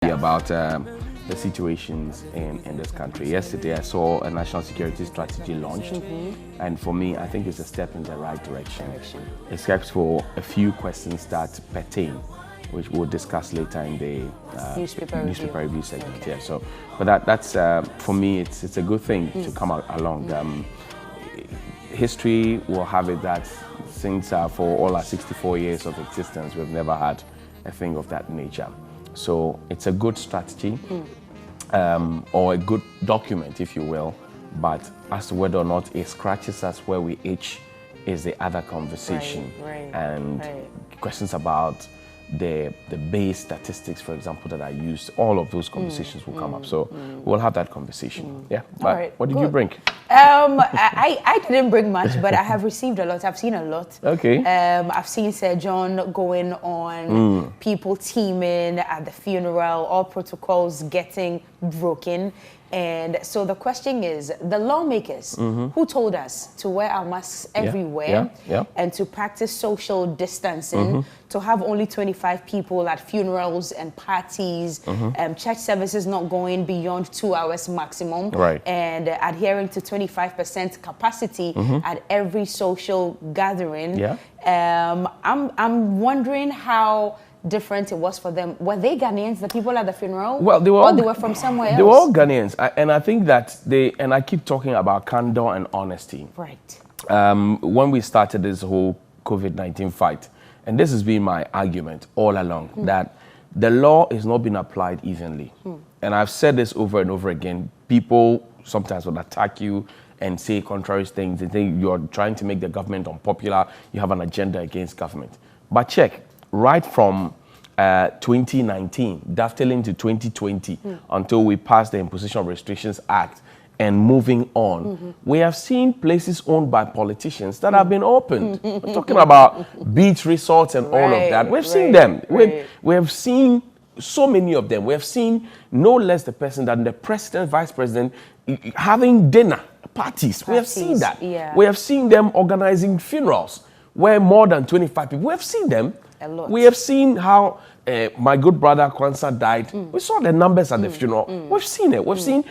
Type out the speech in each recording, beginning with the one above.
about the situations in this country. Yesterday, I saw a national security strategy launched, and for me, I think it's a step in the right direction, except for a few questions that pertain, which we'll discuss later in the newspaper review segment. Okay. Yeah, so, but that's for me, it's a good thing to come along. History will have it that since for all our 64 years of existence, we've never had a thing of that nature. So it's a good strategy or a good document, if you will, but as to whether or not it scratches us where we itch is the other conversation. Questions about the base statistics, for example, that I used, all of those conversations will come up. So we'll have that conversation. Yeah. But what did you bring? I didn't bring much, but I have received a lot. I've seen a lot. Okay. I've seen Sir John going on, people teaming at the funeral, all protocols getting broken. And so the question is, the lawmakers who told us to wear our masks everywhere and to practice social distancing, to have only 25 people at funerals and parties, church services not going beyond 2 hours maximum, and adhering to 25% capacity at every social gathering. I'm wondering how different it was for them. Were they Ghanaians, the people at the funeral? Well, they were from somewhere else? They were all Ghanaians, and I think that and I keep talking about candor and honesty. Right. When we started this whole COVID-19 fight, and this has been my argument all along, that the law is not being applied evenly. And I've said this over and over again. People sometimes will attack you and say contrary things. They think you're trying to make the government unpopular. You have an agenda against government. But check. Right from 2019, dovetailing to 2020, until we passed the Imposition of Restrictions Act and moving on, we have seen places owned by politicians that have been opened. We're talking about beach resorts and all of that. We've seen them. We have seen so many of them. We have seen no less the person than the president, vice president, having dinner parties. We have seen that. Yeah. We have seen them organizing funerals where more than 25 people. We have seen them. A lot. We have seen how my good brother Kwanzaa died. We saw the numbers at the funeral. We've seen it. We've seen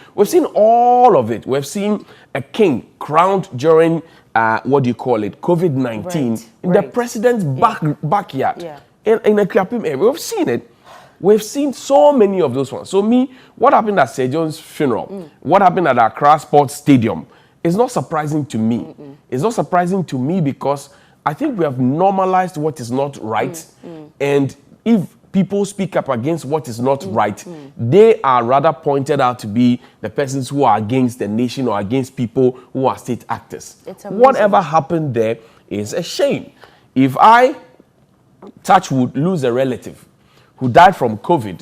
all of it. We've seen a king crowned during COVID-19 in the president's backyard in a Kriapim area. We've seen it. We've seen so many of those ones. So what happened at Sir John's funeral? What happened at Accra Sports Stadium? Is not surprising to me. It's not surprising to me because I think we have normalized what is not right. And if people speak up against what is not right, they are rather pointed out to be the persons who are against the nation or against people who are state actors. Whatever happened there is a shame. If I, touch wood, lose a relative who died from COVID,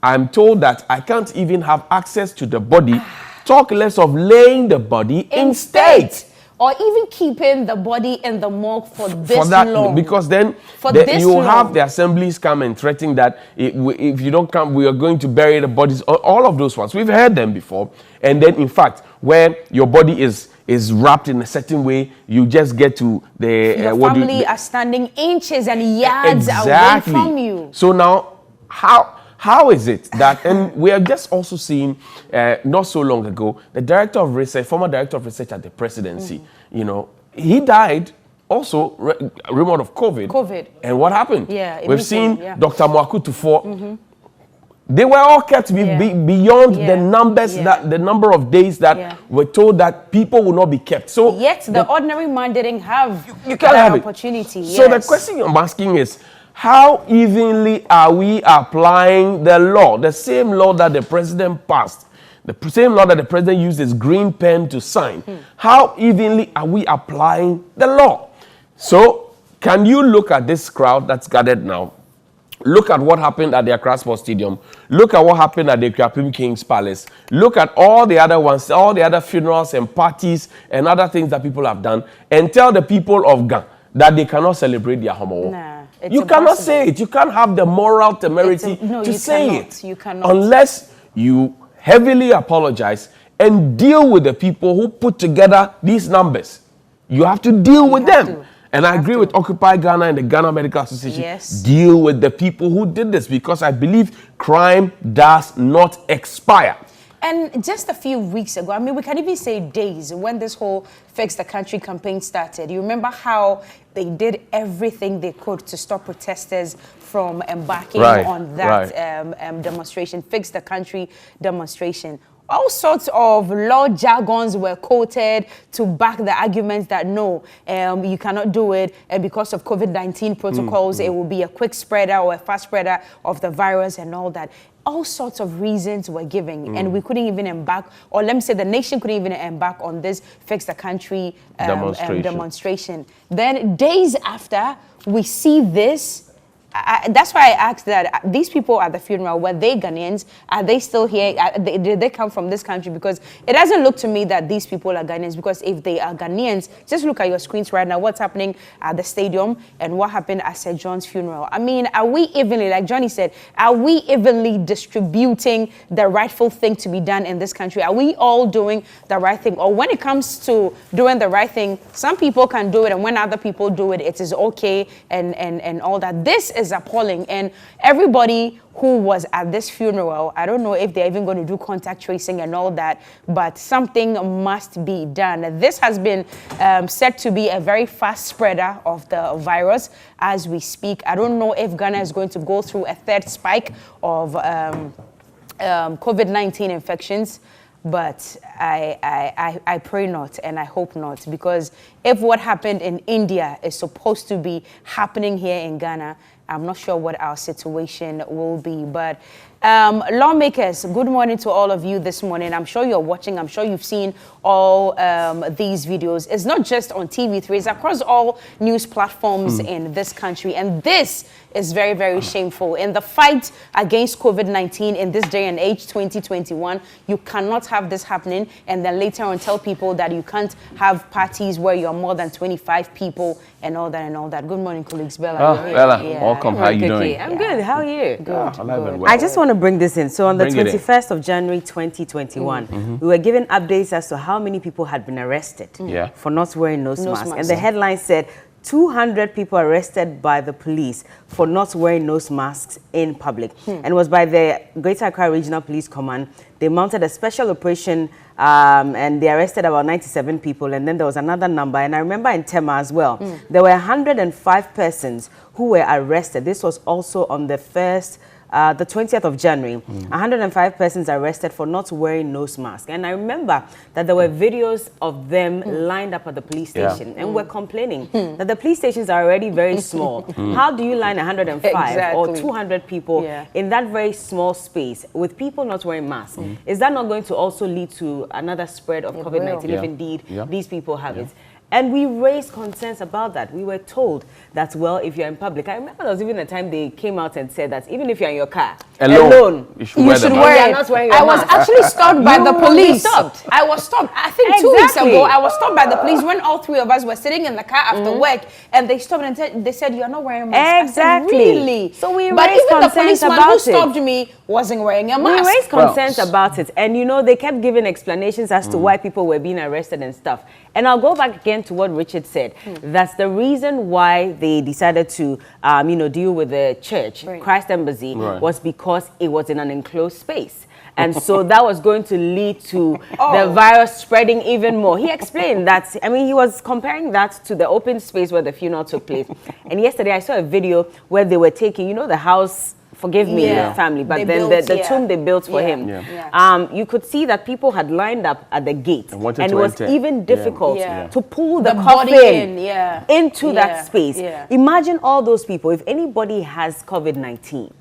I'm told that I can't even have access to the body, talk less of laying the body in state. Or even keeping the body in the morgue for this long. Because then you have the assemblies come and threaten that if you don't come, we are going to bury the bodies. All of those ones. We've heard them before. And then, in fact, where your body is wrapped in a certain way, you just get to the... Your family are standing inches and yards away from you. So now, how is it that, and we have just also seen not so long ago, the director of research, former director of research at the presidency, he died also remote of COVID. And what happened? We've seen Dr. Mwaku Tufo. They were all kept beyond the numbers, the number of days that were told that people will not be kept. So yet the ordinary man didn't have you can't have opportunity. So the question I'm asking is, how evenly are we applying the law? The same law that the president passed, the same law that the president used his green pen to sign. How evenly are we applying the law? So, can you look at this crowd that's gathered now? Look at what happened at the Accra Sports Stadium. Look at what happened at the Kriapim King's Palace. Look at all the other ones, all the other funerals and parties and other things that people have done, and tell the people of Ghana that they cannot celebrate their homo. You cannot say it. You can't have the moral temerity to say it. You cannot. Unless you heavily apologize and deal with the people who put together these numbers. You have to deal with them. And I agree with Occupy Ghana and the Ghana Medical Association. Yes. Deal with the people who did this, because I believe crime does not expire. And just a few weeks ago, I mean, we can even say days, when this whole Fix the Country campaign started, you remember how they did everything they could to stop protesters from embarking on that demonstration, Fix the Country demonstration. All sorts of law jargons were quoted to back the arguments that no, you cannot do it, and because of COVID-19 protocols, it will be a quick spreader or a fast spreader of the virus and all that. All sorts of reasons were given, and we couldn't even embark, or let me say the nation couldn't even embark on this Fix the Country demonstration. Then days after, we see this. That's why I asked that these people at the funeral, were they Ghanaians? Are they still here? Did they come from this country? Because it doesn't look to me that these people are Ghanaians, because if they are Ghanaians, just look at your screens right now, what's happening at the stadium and what happened at Sir John's funeral. I mean, are we evenly, like Johnny said, are we evenly distributing the rightful thing to be done in this country? Are we all doing the right thing? Or when it comes to doing the right thing, some people can do it, and when other people do it, it is okay and all that. This is appalling, and everybody who was at this funeral, I don't know if they're even going to do contact tracing and all that, but something must be done. This has been said to be a very fast spreader of the virus as we speak. I don't know if Ghana is going to go through a third spike of COVID-19 infections, but I pray not, and I hope not, because if what happened in India is supposed to be happening here in Ghana, I'm not sure what our situation will be. But lawmakers, good morning to all of you this morning. I'm sure you're watching. I'm sure you've seen all these videos. It's not just on TV3. It's across all news platforms in this country. And this is very, very shameful. In the fight against COVID-19 in this day and age, 2021, you cannot have this happening and then later on tell people that you can't have parties where you're more than 25 people and all that and all that. Good morning, colleagues. Bella. Bella, welcome. How are you doing? I'm good. How are you? Good. I just want to bring this in. So on the 21st of January 2021, we were given updates as to how many people had been arrested for not wearing nose masks. And the headline said 200 people arrested by the police for not wearing nose masks in public. And it was by the Greater Accra Regional Police Command. They mounted a special operation and they arrested about 97 people. And then there was another number. And I remember in Tema as well, there were 105 persons who were arrested. This was also on the the 20th of January, 105 persons arrested for not wearing nose masks. And I remember that there were videos of them lined up at the police station and were complaining that the police stations are already very small. How do you line 105 or 200 people in that very small space with people not wearing masks? Is that not going to also lead to another spread of COVID-19 if indeed these people have it? And we raised concerns about that. We were told that, well, if you're in public, I remember there was even a time they came out and said that even if you're in your car, alone you should wear it. I was actually stopped by the police. I was stopped. I think 2 weeks ago, I was stopped by the police when all three of us were sitting in the car after work, and they stopped and they said, you're not wearing a mask. Exactly. I said, really? So we but raised even the concerns policeman about who stopped me wasn't wearing a mask. We raised concerns about it. And, you know, they kept giving explanations as to why people were being arrested and stuff. And I'll go back again to what Richard said. That's the reason why they decided to, deal with the church, Christ Embassy, was because it was in an enclosed space. And so that was going to lead to the virus spreading even more. He explained that, I mean, he was comparing that to the open space where the funeral took place. And yesterday I saw a video where they were taking, you know, the house, forgive me, family, but then the tomb they built for him. You could see that people had lined up at the gate, and it was even difficult to pull the coffin into that space. Imagine all those people. If anybody has COVID-19,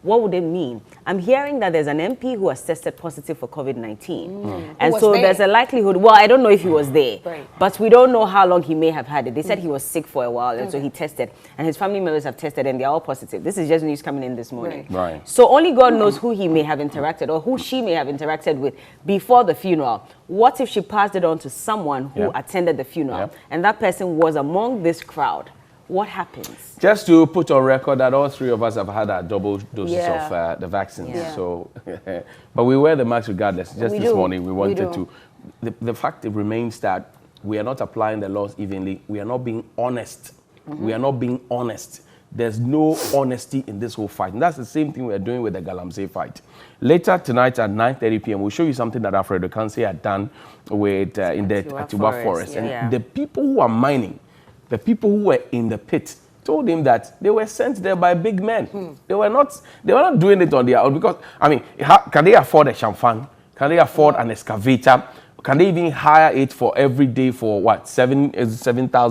what would it mean? I'm hearing that there's an MP who has tested positive for COVID-19. And so there's a likelihood, well, I don't know if he was there, but we don't know how long he may have had it. They said he was sick for a while, and so he tested. And his family members have tested, and they're all positive. This is just news coming in this morning. So only God knows who he may have interacted or who she may have interacted with before the funeral. What if she passed it on to someone who attended the funeral, and that person was among this crowd? What happens? Just to put on record that all three of us have had our double doses of the vaccines. So, but we wear the mask regardless. Just this morning, we wanted to. The fact remains that we are not applying the laws evenly. We are not being honest We are not being honest. There's no honesty in this whole fight. And that's the same thing we're doing with the Galamsey fight. Later tonight at 9:30 p.m., we'll show you something that Alfredo Kansi had done with in the Atiwa Forest. And the people who are mining, the people who were in the pit, told him that they were sent there by big men. They were not doing it on their own, because, I mean, can they afford a champagne? Can they afford an excavator? Can they even hire it for every day for what, 7,000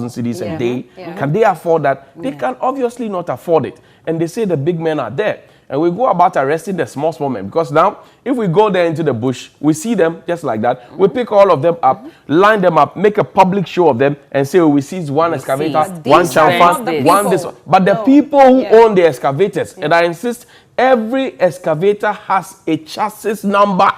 cedis a day? Can they afford that? They can obviously not afford it. And they say the big men are there. And we go about arresting the small men, because now, if we go there into the bush, we see them just like that. We pick all of them up, line them up, make a public show of them, and say, oh, we seize one excavator, one champagne, one this one. But the people who own the excavators, and I insist, every excavator has a chassis number.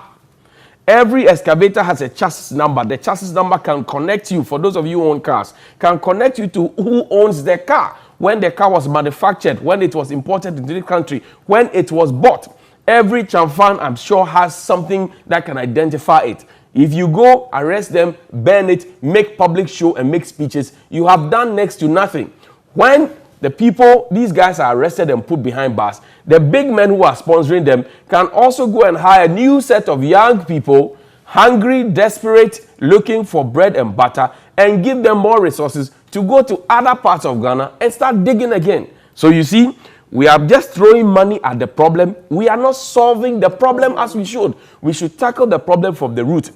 Every excavator has a chassis number. The chassis number can connect you, for those of you who own cars, can connect you to who owns the car, when the car was manufactured, when it was imported into the country, when it was bought. Every chamfan, I'm sure, has something that can identify it. If you go, arrest them, burn it, make public show and make speeches, you have done next to nothing. When the people, these guys are arrested and put behind bars, the big men who are sponsoring them can also go and hire a new set of young people, hungry, desperate, looking for bread and butter, and give them more resources to go to other parts of Ghana and start digging again. So you see, we are just throwing money at the problem. We are not solving the problem as we should. We should tackle the problem from the root.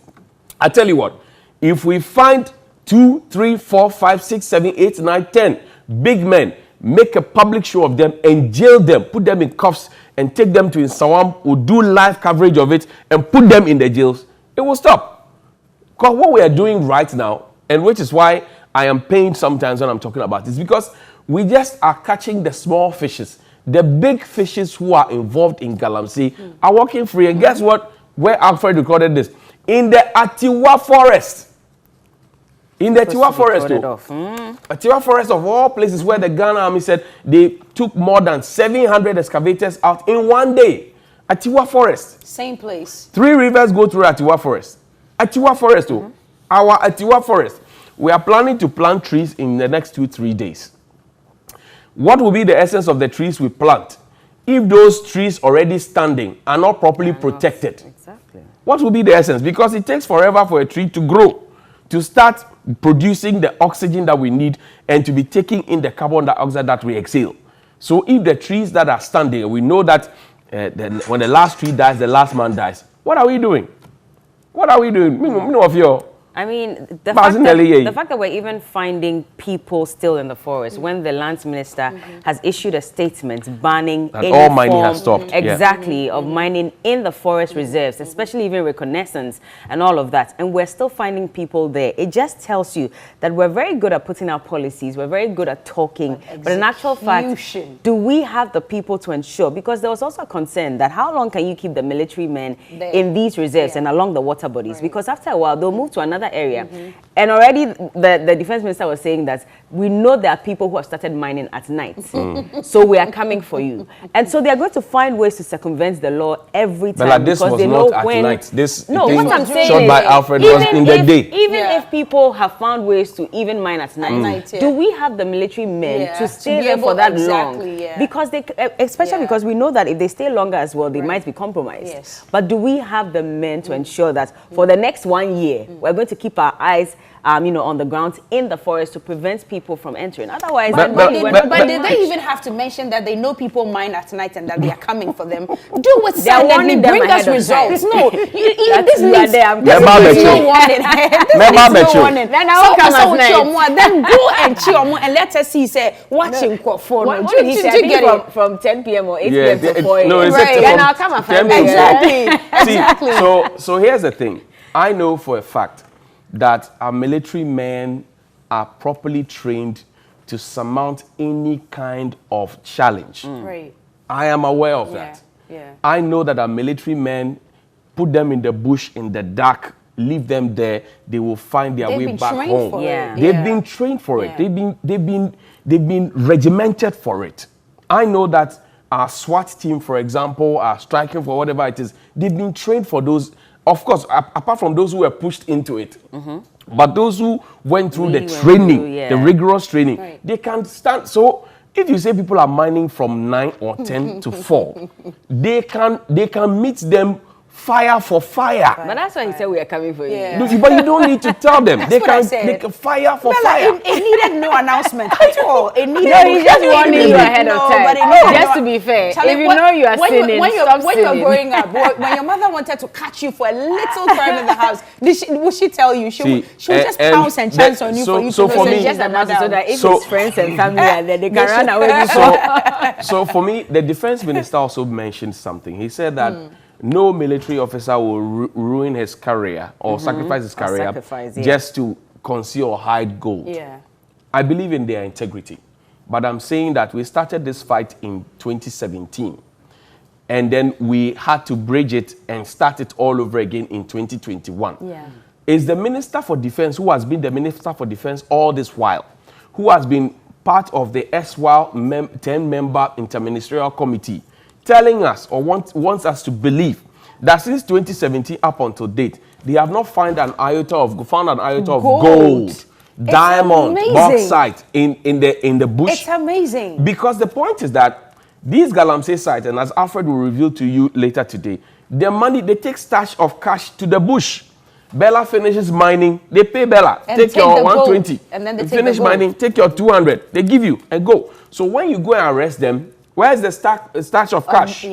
I tell you what, if we find 2, 3, 4, 5, 6, 7, 8, 9, 10 big men, make a public show of them and jail them, put them in cuffs and take them to Insawam, who do live coverage of it and put them in the jails, it will stop. Because what we are doing right now, and which is why I am pained sometimes when I'm talking about this, because we just are catching the small fishes. The big fishes who are involved in Galamsey are walking free. And guess what? Where Alfred recorded this? In the Atiwa Forest. In the Atiwa Forest, Atiwa Forest of all places, where the Ghana Army said they took more than 700 excavators out in one day. Atiwa Forest. Same place. 3 rivers go through Atiwa Forest. Atiwa Forest, our Atiwa Forest. We are planning to plant trees in the next 2-3 days. What will be the essence of the trees we plant if those trees already standing are not properly protected? Exactly. What will be the essence? Because it takes forever for a tree to grow, to start producing the oxygen that we need, and to be taking in the carbon dioxide that we exhale. So if the trees that are standing, we know that when the last tree dies, the last man dies. What are we doing? What are we doing? I mean, the fact that we're even finding people still in the forest, when the lands minister has issued a statement banning any all mining has stopped. Exactly, of mining in the forest reserves, especially even reconnaissance and all of that. And we're still finding people there. It just tells you that we're very good at putting out policies, we're very good at talking, but in actual fact, do we have the people to ensure? Because there was also a concern that how long can you keep the military men in these reserves and along the water bodies? Because after a while, they'll move to another area. And already the defense minister was saying that we know there are people who have started mining at night. So we are coming for you. And so they are going to find ways to circumvent the law every time. But this was they know not at night. This no, thing what I'm saying shot by Alfred was in the day. Even if people have found ways to even mine at night, do we have the military men to stay there for that long? Because they, especially because we know that if they stay longer as well, they might be compromised. But do we have the men to ensure that for the next 1 year, we're going to keep our eyes on the ground in the forest to prevent people from entering? Otherwise, but did they even have to mention that they know people mine at night and that they are coming for them? Do it silently, bring us results. No, this needs no warning. Then go and chill and let us see, say, watching for what did he say? From 10 p.m. or 8 p.m. to 4 a.m. No, then I'll come and find Exactly. So here's the thing. I know for a fact that our military men are properly trained to surmount any kind of challenge. Right. I am aware of that. Yeah. I know that our military men, put them in the bush in the dark, leave them there, they will find their way back home. They've been trained for it. They've been regimented for it. I know that our SWAT team, for example, are striking for whatever it is. They've been trained for those Of course, apart from those who were pushed into it, but those who went through the training, the rigorous training, they can stand. So if you say people are mining from 9 or 10 to 4, they can meet them fire for fire. But that's why he said we are coming for you. No, but you don't need to tell them. They can fire for fire. It needed no announcement at all. It needed he's just warning you ahead of time. But it needed just to be fair, if you know you are sinning, when stop you were sinning. growing up, when your mother wanted to catch you for a little crime in the house, would she tell you? She would just pounce and chance on you for you to for know me, just so that if his friends and family are there, they can run away before. So for me, the defense minister also mentioned something. He said that no military officer will ruin his career or sacrifice his career just to conceal or hide gold. Yeah. I believe in their integrity. But I'm saying that we started this fight in 2017. And then we had to bridge it and start it all over again in 2021. Yeah. It's the Minister for Defense who has been the Minister for Defense all this while, who has been part of the SWAL 10-member interministerial committee, telling us or wants us to believe that since 2017 up until date, they have not found an iota of gold, diamond, bauxite in the bush. It's amazing. Because the point is that these Galamsey sites, and as Alfred will reveal to you later today, the money, they take stash of cash to the bush. Bella finishes mining, they pay Bella, And take your the 120. gold, and then they take finish the gold. mining, take your 200. They give you and go. So when you go and arrest them, where's the stash of cash?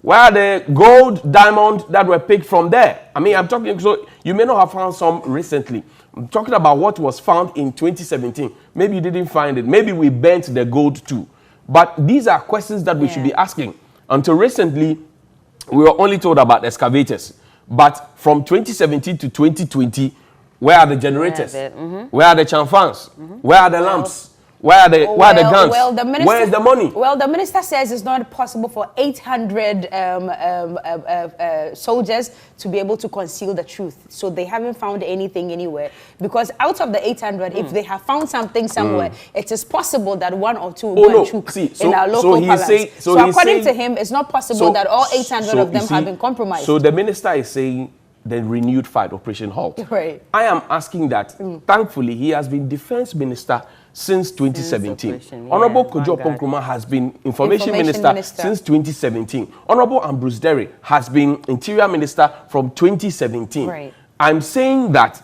Where are the gold, diamond that were picked from there? I mean, I'm talking, so you may not have found some recently. I'm talking about what was found in 2017. Maybe you didn't find it. Maybe we burnt the gold too. But these are questions that we should be asking. Until recently, we were only told about excavators. But from 2017 to 2020, where are the generators? Where are the chanfans? Where are the lamps? Where are the guns? Where is the money? Well, the minister says it's not possible for 800 soldiers to be able to conceal the truth. So they haven't found anything anywhere. Because out of the 800, if they have found something somewhere, it is possible that 1 or 2 will go and choke in our local palace. So according to him, it's not possible that all 800 of them have been compromised. So the minister is saying the renewed fight, Operation Halt. Right. I am asking that, thankfully, he has been defense minister since 2017. Honorable Kojo Ponkrumah has been information minister since 2017. Honorable Ambrose Derry has been interior minister from 2017. Right. I'm saying that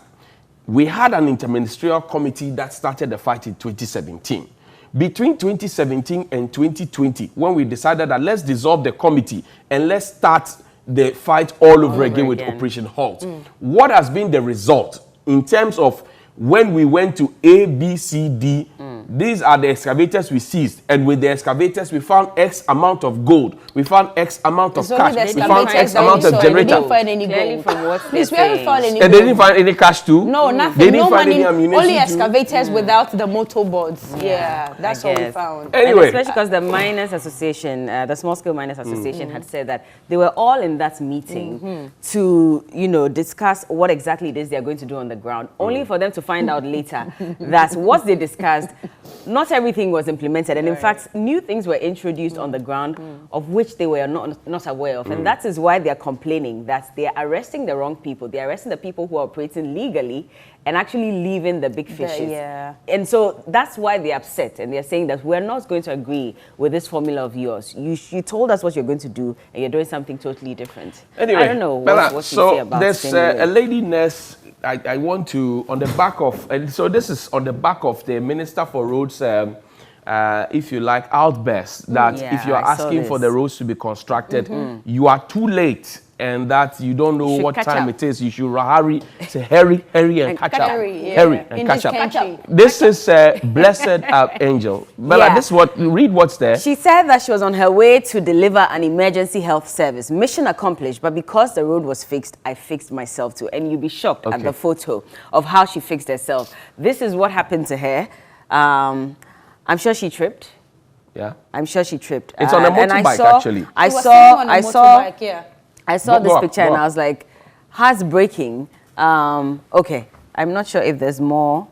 we had an interministerial committee that started the fight in 2017. Between 2017 and 2020, when we decided that let's dissolve the committee and let's start the fight all over again with Operation Halt. What has been the result in terms of when we went to A, B, C, D, these are the excavators we seized. And with the excavators, we found X amount of gold. We found X amount of cash. We found X amount of generator. They didn't find any gold. Please, we haven't found any And they didn't find any cash too? No, nothing. They didn't no find money, any ammunition only too? excavators without the motorboards. Yeah, that's all we found. Anyway. And especially because the Miners Association, the Small Scale Miners Association had said that they were all in that meeting to, discuss what exactly it is they're going to do on the ground, only for them to find out later that what they discussed, not everything was implemented. And in fact, new things were introduced on the ground of which they were not aware of. And that is why they're complaining that they're arresting the wrong people. They're arresting the people who are operating legally and actually leaving the big fishes. And so that's why they're upset. And they're saying that we're not going to agree with this formula of yours. You told us what you're going to do, and you're doing something totally different. Anyway, I don't know what you say about there's a lady nurse. I want to, on the back of, and so this is on the back of the Minister for Roads, if you like, outburst, that if you are asking for the roads to be constructed, you are too late, and that you don't know what time it is. You should hurry, say hurry and catch up. Hurry and catch up. This is Blessed Angel. Bella, read what's there. She said that she was on her way to deliver an emergency health service. Mission accomplished, but because the road was fixed, I fixed myself too. And you'll be shocked at the photo of how she fixed herself. This is what happened to her. I'm sure she tripped. Yeah. I'm sure she tripped. It's on a motorbike, actually. I saw this picture and I was like, heart's breaking. Okay, I'm not sure if there's more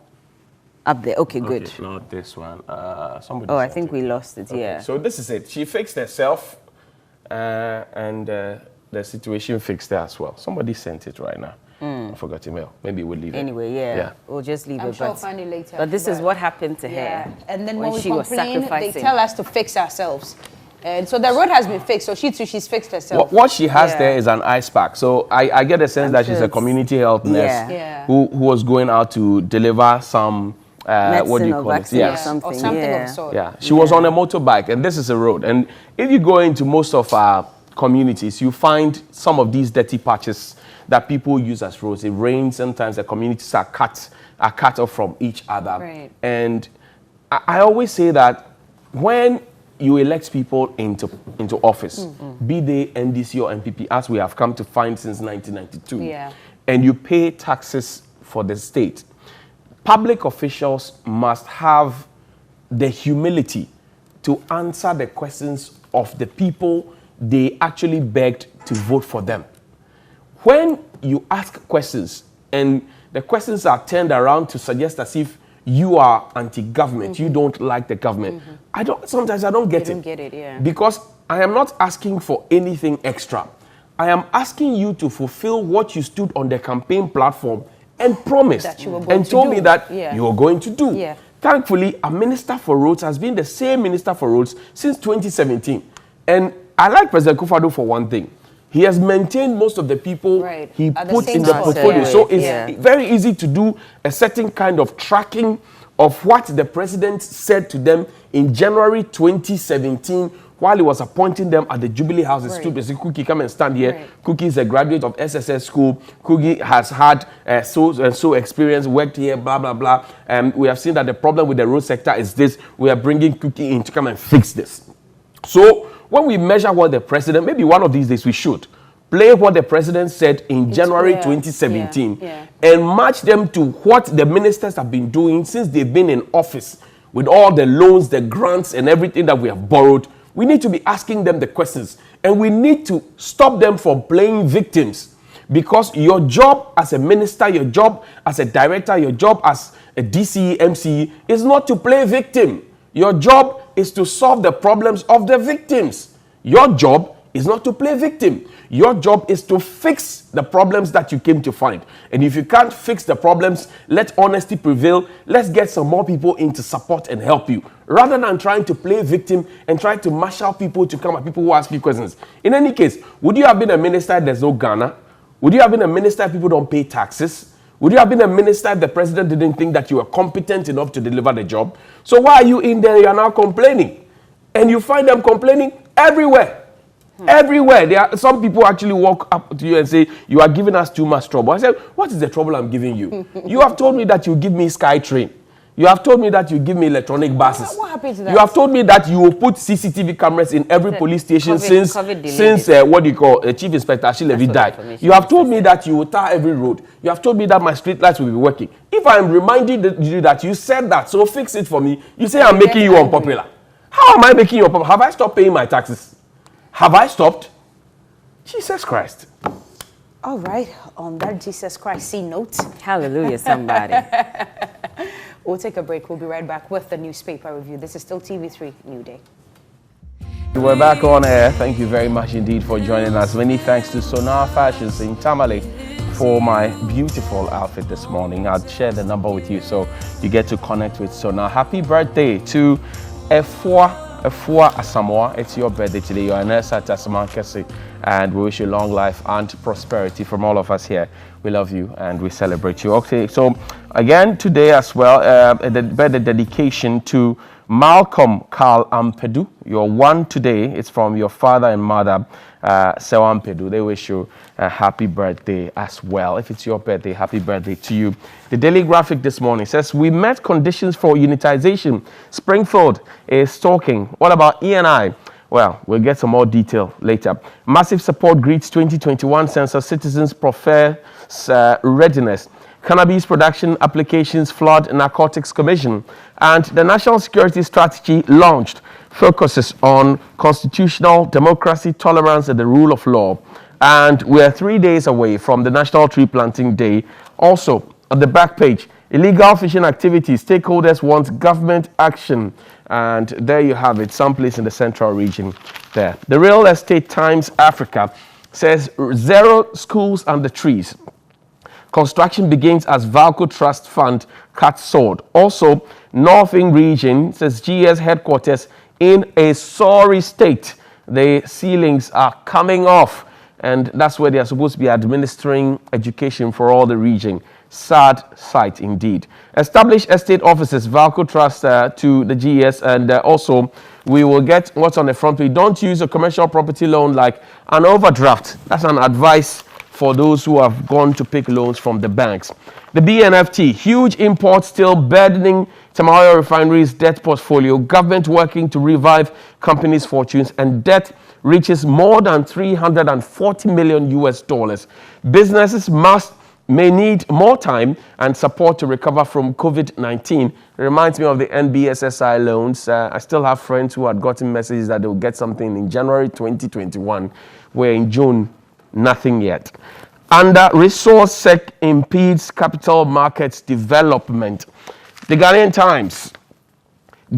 up there. Okay, good. Okay, not this one. Somebody. Oh, I think we lost it. Okay, yeah. so this is it. She fixed herself, and the situation fixed there as well. Somebody sent it right now. I forgot email. Maybe we'll leave it. Anyway, yeah. We'll just leave I'm it. sure I'll find it later. But this is what happened to yeah. her. And then when when we she was complain, they sacrificing. tell us to fix ourselves. And so the road has been fixed. So she's fixed herself. What she has there is an ice pack. So I get a sense that she's a sure community health nurse Yeah. who was going out to deliver some what do you call it? vaccine Yes. or something. Or something yeah. of the sort. Yeah, she was on a motorbike, and this is a road. And if you go into most of our communities, you find some of these dirty patches that people use as roads. It rains, sometimes the communities are cut off from each other. Right. And I always say that when you elect people into office, be they NDC or MPP, as we have come to find since 1992, Yeah. and you pay taxes for the state, public officials must have the humility to answer the questions of the people they actually begged to vote for them. When you ask questions and the questions are turned around to suggest as if you are anti-government, you don't like the government, sometimes I don't get You don't get it, yeah. Because I am not asking for anything extra. I am asking you to fulfill what you stood on the campaign platform and promised That you were going and to told do. me that Yeah. you were going to do. Yeah. Thankfully, a minister for roads has been the same minister for roads since 2017. And I like President Kufuor for one thing. He has maintained most of the people Right. he At the put same in the spot. portfolio. Yeah. So it's Yeah. very easy to do a certain kind of tracking of what the president said to them in January 2017 while he was appointing them at the Jubilee House. Right. Stood, said, Cookie, come and stand here. Right. Cookie is a graduate of SSS school. Cookie has had so and so experience, worked here, blah, blah, blah. We have seen that the problem with the road sector is this. We are bringing Cookie in to come and fix this. So when we measure what the president, maybe one of these days we should play what the president said in January 2017 and match them to what the ministers have been doing since they've been in office with all the loans, the grants and everything that we have borrowed. We need to be asking them the questions and we need to stop them from playing victims, because your job as a minister, your job as a director, your job as a DCE, MCE is not to play victim. Your job is to solve the problems of the victims. Your job is not to play victim. Your job is to fix the problems that you came to find. And if you can't fix the problems, let honesty prevail. Let's get some more people in to support and help you, rather than trying to play victim and try to marshal people to come at people who ask you questions. In any case, would you have been a minister if there's no Ghana? Would you have been a minister if people don't pay taxes? Would you have been a minister if the president didn't think that you were competent enough to deliver the job? So why are you in there? You are now complaining. And you find them complaining everywhere. Everywhere. There are some people actually walk up to you and say, you are giving us too much trouble. I said, what is the trouble I'm giving you? You have told me that you give me SkyTrain. You have told me that you give me electronic buses. What happened to that? You have told me that you will put CCTV cameras in every police station since what do you call Chief Inspector Ashilevi died. You have told me that you will tar every road. You have told me that my street lights will be working. If I am reminding you that you said that, so fix it for me, you say I'm making you unpopular. How am I making you unpopular? Have I stopped paying my taxes? Have I stopped? Jesus Christ. All right, on that Jesus Christ note. Hallelujah, somebody. We'll take a break. We'll be right back with the newspaper review. This is still TV3 New Day. We're back on air. Thank you very much indeed for joining us. Many thanks to Sonar Fashions in Tamale for my beautiful outfit this morning. I'll share the number with you so you get to connect with Sonar. Happy birthday to Efua Asamoah. It's your birthday today. You're a nurse at Asamankesi, and we wish you long life and prosperity from all of us here. We love you and we celebrate you. Okay, so again today as well, the birthday dedication to Malcolm Carl Ampedu. Your one today. It's from your father and mother, Sewa Ampedu. They wish you a happy birthday as well. If it's your birthday, happy birthday to you. The Daily Graphic this morning says, we met conditions for unitization. Springfield is talking. What about E&I? Well, we'll get some more detail later. Massive support greets 2021 census. Citizens profess readiness. Cannabis production applications flood Narcotics Commission. And the National Security Strategy launched focuses on constitutional democracy, tolerance, and the rule of law. And we're 3 days away from the National Tree Planting Day. Also, on the back page, illegal fishing activities. Stakeholders want government action. And there you have it, someplace in the central region there. The Real Estate Times Africa says 0 schools under trees. Construction begins as Valco Trust Fund cuts sword. Also, Northern Region says GS headquarters in a sorry state. The ceilings are coming off, and that's where they are supposed to be administering education for all the region. Sad sight indeed. Establish estate offices, Valco Trust to the GS, and also we will get what's on the front page. Don't use a commercial property loan like an overdraft. That's an advice for those who have gone to pick loans from the banks. The BNFT, huge imports still burdening Tamayo Refinery's debt portfolio. Government working to revive companies' fortunes, and debt reaches more than $340 million US. Businesses may need more time and support to recover from COVID-19. Reminds me of the NBSSI loans. I still have friends who had gotten messages that they'll get something in January 2021, where in June, nothing yet. Under resource sec impedes capital markets development. The Ghanaian Times.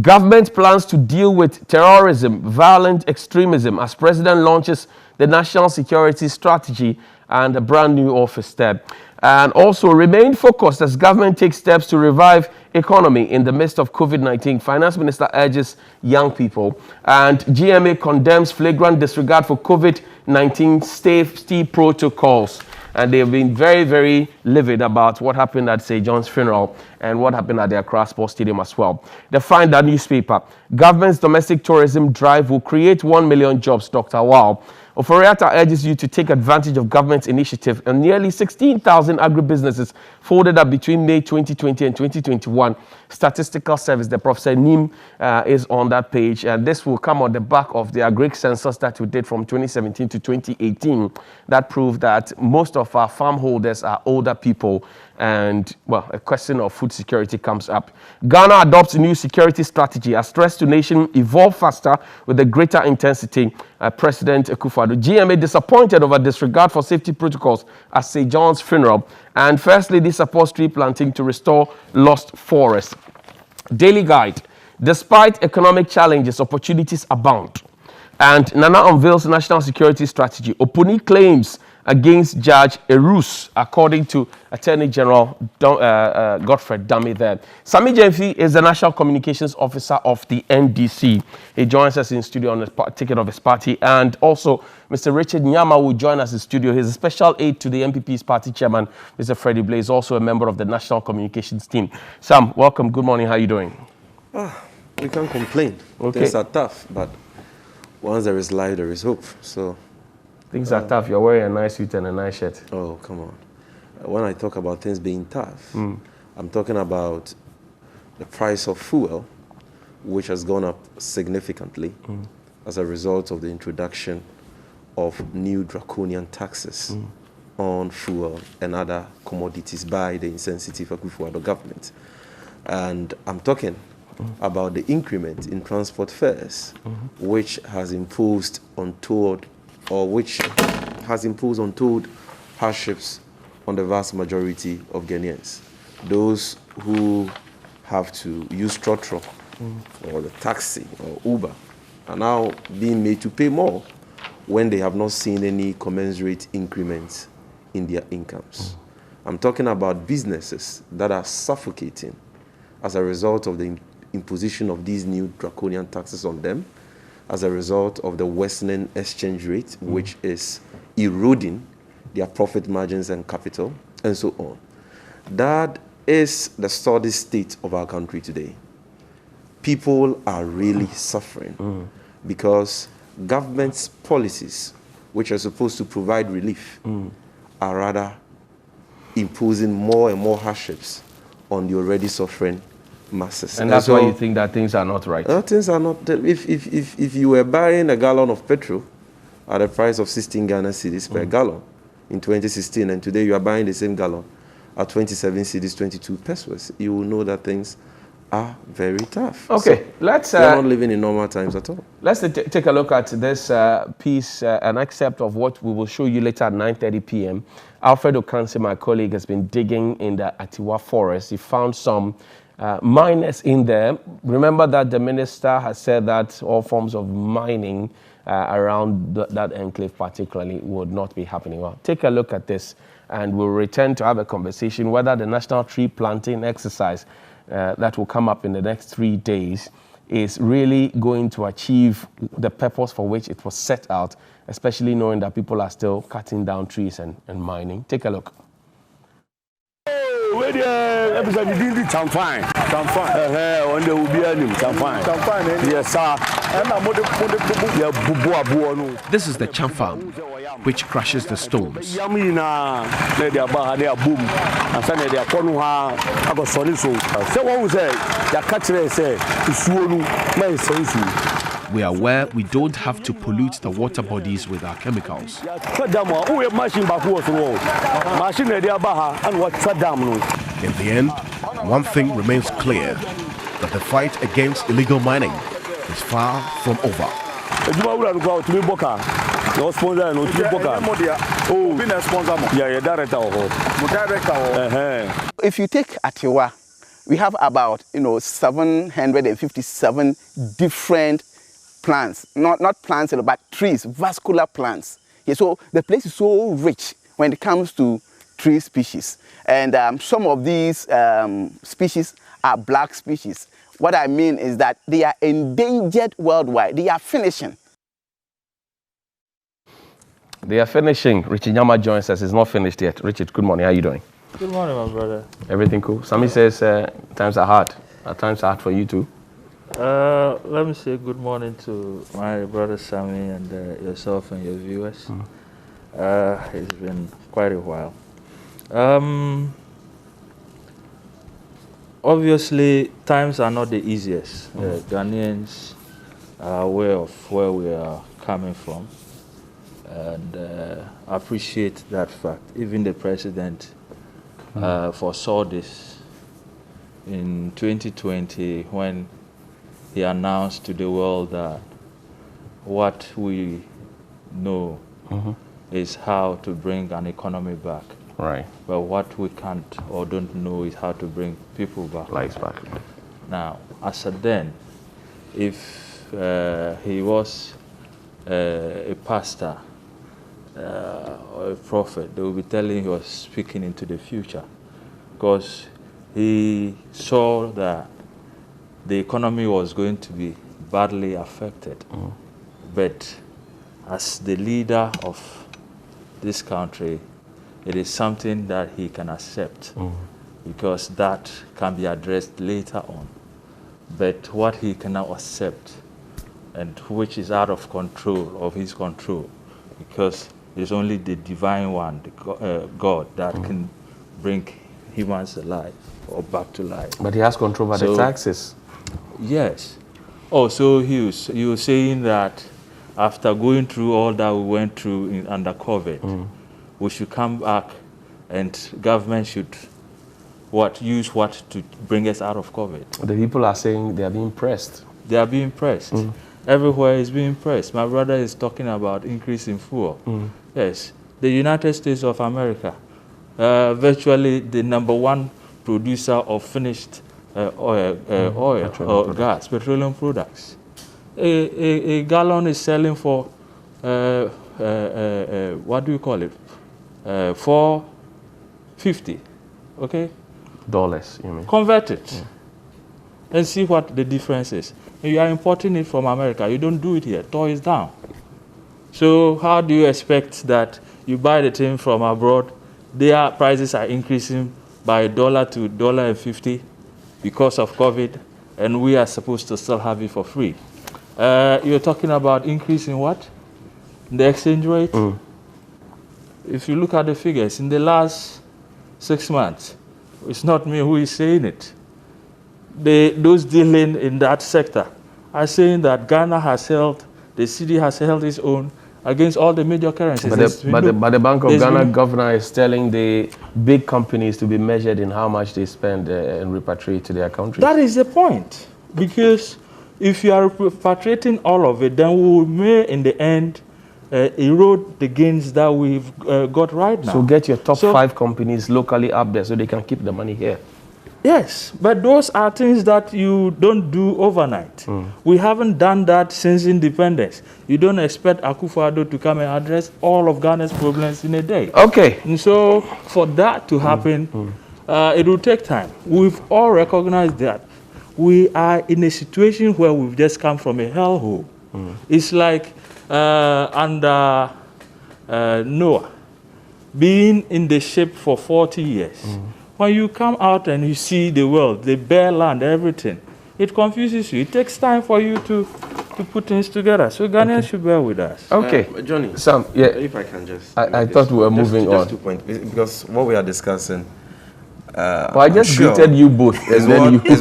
Government plans to deal with terrorism, violent extremism as president launches the national security strategy and a brand new office there. And also remain focused as government takes steps to revive economy in the midst of COVID-19. Finance Minister urges young people. And GMA condemns flagrant disregard for COVID-19 safety protocols. And they've been very, very livid about what happened at St. John's funeral and what happened at the Accra Sports Stadium as well. They find that newspaper. Government's domestic tourism drive will create 1 million jobs, Dr. Wow. Oforiatta urges you to take advantage of government's initiative, and nearly 16,000 agribusinesses folded up between May 2020 and 2021. Statistical Service, the Professor Nim is on that page, and this will come on the back of the agric census that we did from 2017 to 2018 that proved that most of our farm holders are older people, and, well, a question of food security comes up. Ghana adopts a new security strategy as threats to nation evolve faster with a greater intensity. President Akufo-Addo. GMA disappointed over disregard for safety protocols at St. John's funeral. And firstly, this supports tree planting to restore lost forests. Daily Guide. Despite economic challenges, opportunities abound. And Nana unveils national security strategy. Opuni claims against Judge Erus, according to Attorney General Godfred Dami there. Sami Jemfi is the National Communications Officer of the NDC. He joins us in studio on the ticket of his party. And also, Mr. Richard Nyama will join us in studio. He's a special aide to the MPP's party chairman, Mr. Freddie Blaze, also a member of the National Communications team. Sam, welcome. Good morning. How are you doing? We can't complain. Okay. Things are tough, but once there is life, there is hope. So things are tough. You're wearing a nice suit and a nice shirt. Oh, come on. When I talk about things being tough, I'm talking about the price of fuel, which has gone up significantly as a result of the introduction of new draconian taxes on fuel and other commodities by the insensitive Akufo-Addo government. And I'm talking about the increment in transport fares, which has imposed untold hardships on the vast majority of Ghanaians. Those who have to use trotro or the taxi or Uber are now being made to pay more when they have not seen any commensurate increments in their incomes. I'm talking about businesses that are suffocating as a result of the imposition of these new draconian taxes on them, as a result of the worsening exchange rate, which is eroding their profit margins and capital, and so on. That is the sordid state of our country today. People are really suffering because government's policies, which are supposed to provide relief, are rather imposing more and more hardships on the already suffering masses. And that's why you think that things are not right? Things are not. If you were buying a gallon of petrol at a price of 16 Ghana cedis per gallon in 2016, and today you are buying the same gallon at 27 cedis, 22 pesos, you will know that things are very tough. Okay, so let's... we're not living in normal times at all. Let's take a look at this piece, an excerpt of what we will show you later at 9:30 p.m. Alfred Okansi, my colleague, has been digging in the Atiwa forest. He found some miners in there. Remember that the minister has said that all forms of mining around that enclave particularly would not be happening. Well, take a look at this, and we'll return to have a conversation whether the national tree planting exercise that will come up in the next 3 days is really going to achieve the purpose for which it was set out, especially knowing that people are still cutting down trees and mining. Take a look. Episode you didn't champagne. One day will be a champagne. Yes, sir. This is the chamfam, which crushes the stones. We are aware we don't have to pollute the water bodies with our chemicals. In the end, one thing remains clear, that the fight against illegal mining is far from over. If you take Atiwa, we have about 757 different plants, not plants, but trees, vascular plants. Yeah, so the place is so rich when it comes to tree species. And some of these species are black species. What I mean is that they are endangered worldwide. They are finishing. They are finishing. Richard Nyama joins us. It's not finished yet. Richard, good morning. How are you doing? Good morning, my brother. Everything cool? Sammy says times are hard. Are times hard for you too? Let me say good morning to my brother Sammy and yourself and your viewers. It's been quite a while. Obviously, times are not the easiest. Ghanaians are aware of where we are coming from, and appreciate that fact. Even the president foresaw this in 2020 when he announced to the world that what we know is how to bring an economy back. Right. But what we can't or don't know is how to bring people back. Lives back. Now, as a then, if he was a pastor or a prophet, they will be telling he was speaking into the future, because he saw that the economy was going to be badly affected. But as the leader of this country, it is something that he can accept, because that can be addressed later on. But what he cannot accept, and which is out of control, of his control, because it's only the divine one, the God, that can bring humans alive or back to life. But he has control over the taxes. Yes. Oh, so you were saying that after going through all that we went through under COVID, we should come back and government should use what to bring us out of COVID. The people are saying they are being pressed. They are being pressed. Everywhere is being pressed. My brother is talking about increase in fuel. Yes, the United States of America, virtually the #1 producer of finished oil or gas, petroleum products. A gallon is selling for, what do you call it? $4.50, okay? Dollars, you mean? Convert it and see what the difference is. You are importing it from America. You don't do it here. Toll is down. So how do you expect that you buy the thing from abroad, their prices are increasing by $1 to $1.50 because of COVID, and we are supposed to still have it for free? You're talking about increase in what? The exchange rate? If you look at the figures, in the last 6 months, it's not me who is saying it. Those dealing in that sector are saying that Ghana has held, the city has held its own against all the major currencies. But the Bank of Ghana governor is telling the big companies to be measured in how much they spend and repatriate to their countries. That is the point. Because if you are repatriating all of it, then we may, in the end, erode the gains that we've got right now. So get your top 5 companies locally up there so they can keep the money here. Yes, but those are things that you don't do overnight. We haven't done that since independence. You don't expect Akufo-Addo to come and address all of Ghana's problems in a day. Okay. And so for that to happen, it will take time. We've all recognized that. We are in a situation where we've just come from a hellhole. It's like under Noah, being in the ship for 40 years. When you come out and you see the world, the bare land, everything, it confuses you. It takes time for you to put things together. So Ghanaians should bear with us. Okay. Johnny, Sam, yeah. if I can just... I thought we were moving on. Just 2 points, because what we are discussing... well, I just greeted you both. Is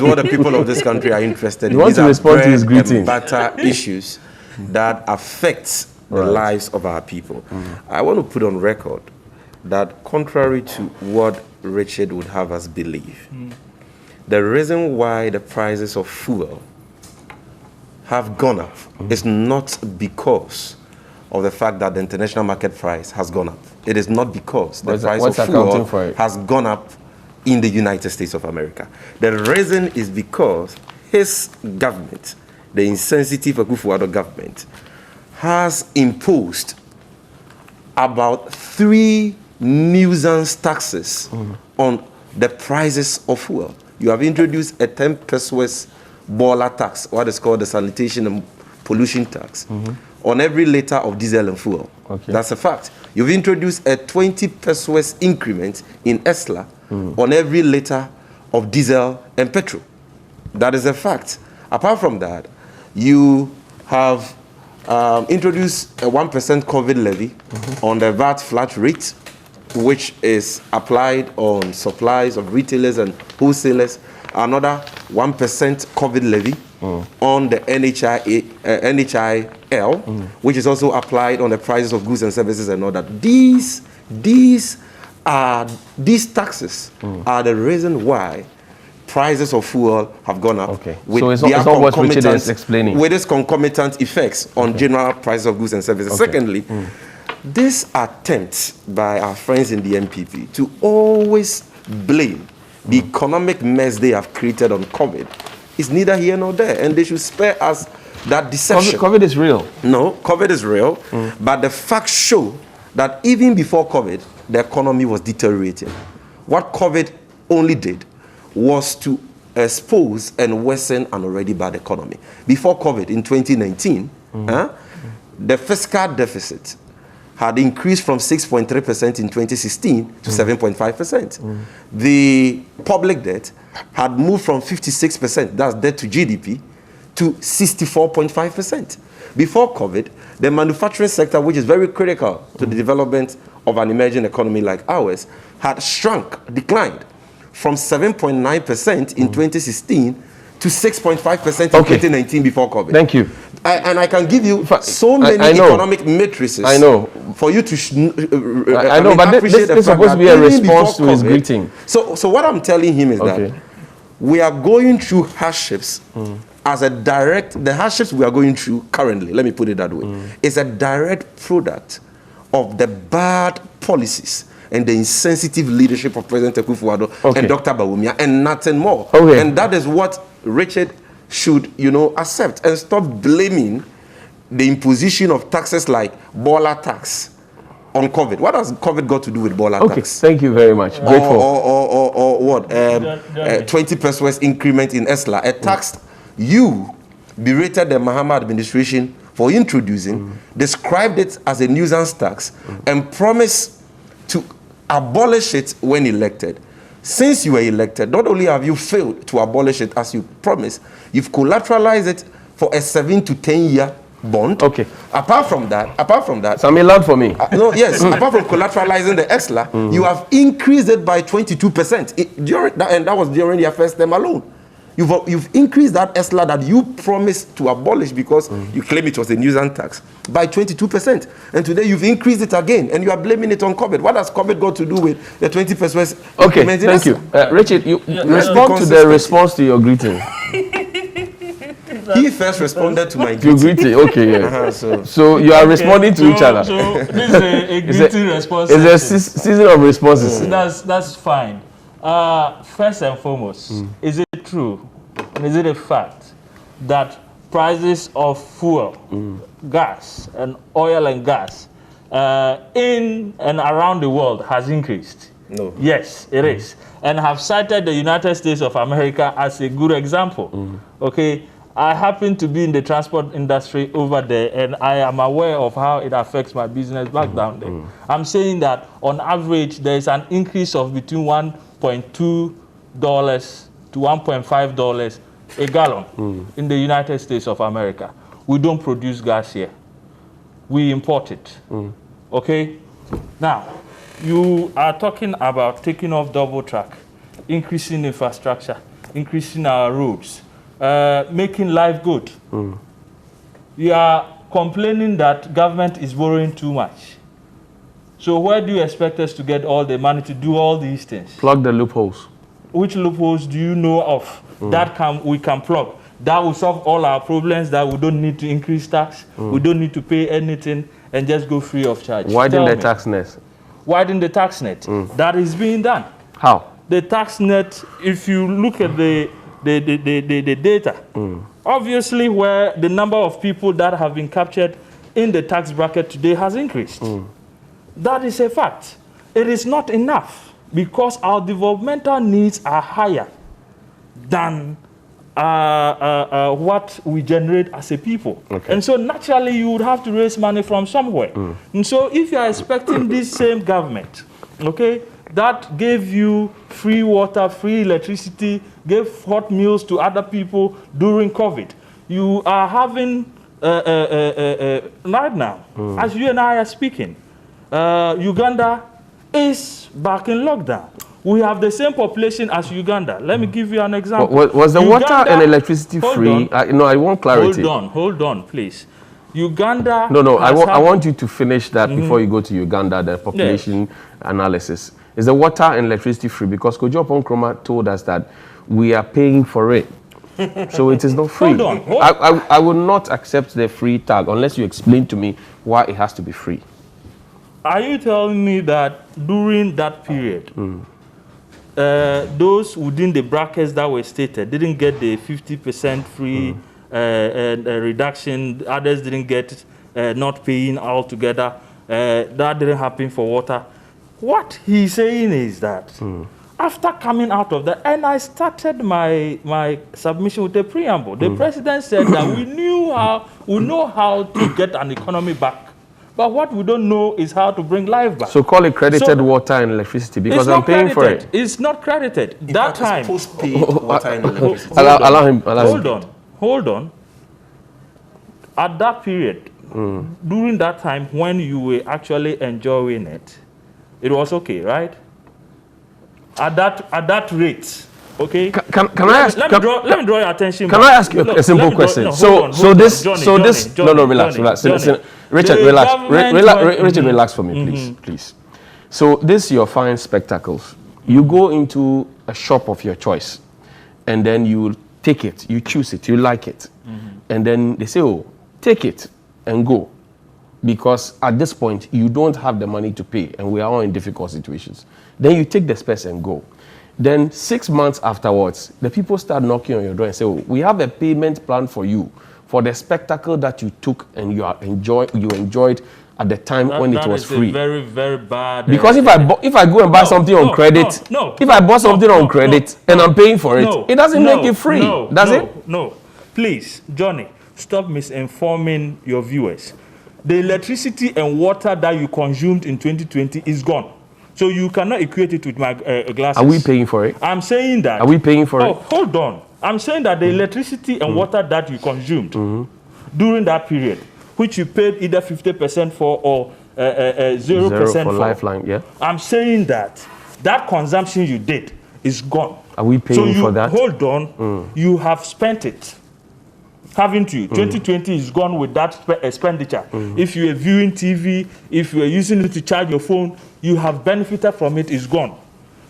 what the people of this country are interested in. You want These to are respond to his bread greeting. and butter issues that affect the lives of our people. I want to put on record that contrary to what Richard would have us believe, the reason why the prices of fuel have gone up is not because of the fact that the international market price has gone up. It is not because the price of fuel has gone up in the United States of America. The reason is because his government, the insensitive Akufo-Addo government, has imposed about 3 nuisance taxes on the prices of fuel. You have introduced a 10 pesos boiler tax, what is called the sanitation and pollution tax, on every liter of diesel and fuel. That's a fact. You've introduced a 20 pesos increment in ESLA on every liter of diesel and petrol. That is a fact. Apart from that, you have introduced a 1% COVID levy on the VAT flat rate, which is applied on supplies of retailers and wholesalers. Another 1% COVID levy on the NHIL, which is also applied on the prices of goods and services and all that. These taxes are the reason why prices of fuel have gone up. With so it's not what Richard is explaining. With its concomitant effects on general prices of goods and services. Secondly, this attempt by our friends in the MPP to always blame the economic mess they have created on COVID is neither here nor there, and they should spare us that deception. COVID is real. No, COVID is real, but the facts show that even before COVID, the economy was deteriorating. What COVID only did was to expose and worsen an already bad economy. Before COVID, in 2019, the fiscal deficit had increased from 6.3% in 2016 to 7.5%. The public debt had moved from 56%, that's debt to GDP, to 64.5%. Before COVID, the manufacturing sector, which is very critical to the development of an emerging economy like ours, had declined from 7.9% in 2016 to 6.5% in 2019 before COVID. Thank you. And I can give you so many economic matrices. I know. For you to I know, but this is supposed to be a response to his greeting. So what I'm telling him is that we are going through hardships as a direct, the hardships we are going through currently, let me put it that way, is a direct product of the bad policies and the insensitive leadership of President Akufo-Addo and Dr. Bawumia, and nothing more. And that is what Richard should, accept and stop blaming the imposition of taxes like boiler tax on COVID. What has COVID got to do with boiler tax? Thank you very much. Grateful. Or what? 20 pesos increment in ESLA, a tax you berated the Mahama administration for introducing, described it as a nuisance tax, and promised to abolish it when elected. Since you were elected, not only have you failed to abolish it as you promised, you've collateralized it for a 7 to 10 year bond. Apart from that, Some land for me. apart from collateralizing the ESLA, you have increased it by 22%. And that was during your first term alone. You've increased that ESLA that you promised to abolish because you claim it was a nuisance tax by 22%. And today you've increased it again and you are blaming it on COVID. What has COVID got to do with the 20%? Thank you. Richard, you respond to the response to your greeting. He first responded to my greeting. So you are responding to each other. So this is a greeting response. It's a season of responses. That's fine. First and foremost, is it true and is it a fact that prices of fuel, gas, and oil and gas in and around the world has increased? No. Yes, it is. And have cited the United States of America as a good example. Okay, I happen to be in the transport industry over there, and I am aware of how it affects my business back down there. I'm saying that on average, there is an increase of between $1.2 to $1.5 a gallon in the United States of America. We don't produce gas here. We import it. Okay? Now, you are talking about taking off double track, increasing infrastructure, increasing our roads, making life good. You are complaining that government is borrowing too much. So where do you expect us to get all the money to do all these things? Plug the loopholes. Which loopholes do you know of that we can plug? That will solve all our problems, that we don't need to increase tax, we don't need to pay anything, and just go free of charge. Widen the tax net. Widen the tax net. That is being done. How? The tax net, if you look at the data, obviously where the number of people that have been captured in the tax bracket today has increased. That is a fact. It is not enough because our developmental needs are higher than what we generate as a people. Okay. And so naturally you would have to raise money from somewhere. And so if you are expecting this same government, okay, that gave you free water, free electricity, gave hot meals to other people during COVID, you are having right now, as you and I are speaking, Uganda is back in lockdown. We have the same population as Uganda. Let me give you an example. Was the water and electricity free? No, I want clarity. Hold on, please. Uganda. No, I want you to finish that before you go to Uganda, the population analysis. Is the water and electricity free? Because Kojo Nkrumah told us that we are paying for it. So it is not free. I will not accept the free tag unless you explain to me why it has to be free. Are you telling me that during that period, those within the brackets that were stated didn't get the 50% free reduction, others didn't get not paying altogether, that didn't happen for water? What he's saying is that after coming out of that, and I started my submission with a preamble, the president said that we know how to get an economy back. But what we don't know is how to bring life back. So call it credited water and electricity because I'm paying for it. It's not credited. That time. Post-paid water and electricity. Allow him. Hold on. At that period, during that time when you were actually enjoying it, it was okay, right? At that rate, okay. Can I ask? Let me draw your attention. Can I ask you a simple question? Relax. Richard, relax for me, please. So this is your fine spectacles. You go into a shop of your choice, and then you take it, you choose it, you like it, and then they say, "Oh, take it and go," because at this point you don't have the money to pay, and we are all in difficult situations. Then you take the space and go. Then 6 months afterwards, the people start knocking on your door and say, "Oh, we have a payment plan for you for the spectacle that you took and you enjoyed at the time when it was free." That is very, very bad. Because if I go and buy something on credit, if I bought something on credit and I'm paying for it, it doesn't make it free, does it? No, please, Johnny, stop misinforming your viewers. The electricity and water that you consumed in 2020 is gone. So you cannot equate it with my glasses. Are we paying for it? I'm saying that. Are we paying for it? Oh, hold on. I'm saying that the electricity and water that you consumed during that period, which you paid either 50% for or 0% for Lifeline, yeah. I'm saying that consumption you did is gone. Are we paying for that? Hold on. You have spent it. Haven't you? 2020 is gone with that expenditure. If you are viewing TV, if you are using it to charge your phone, you have benefited from it, it's gone.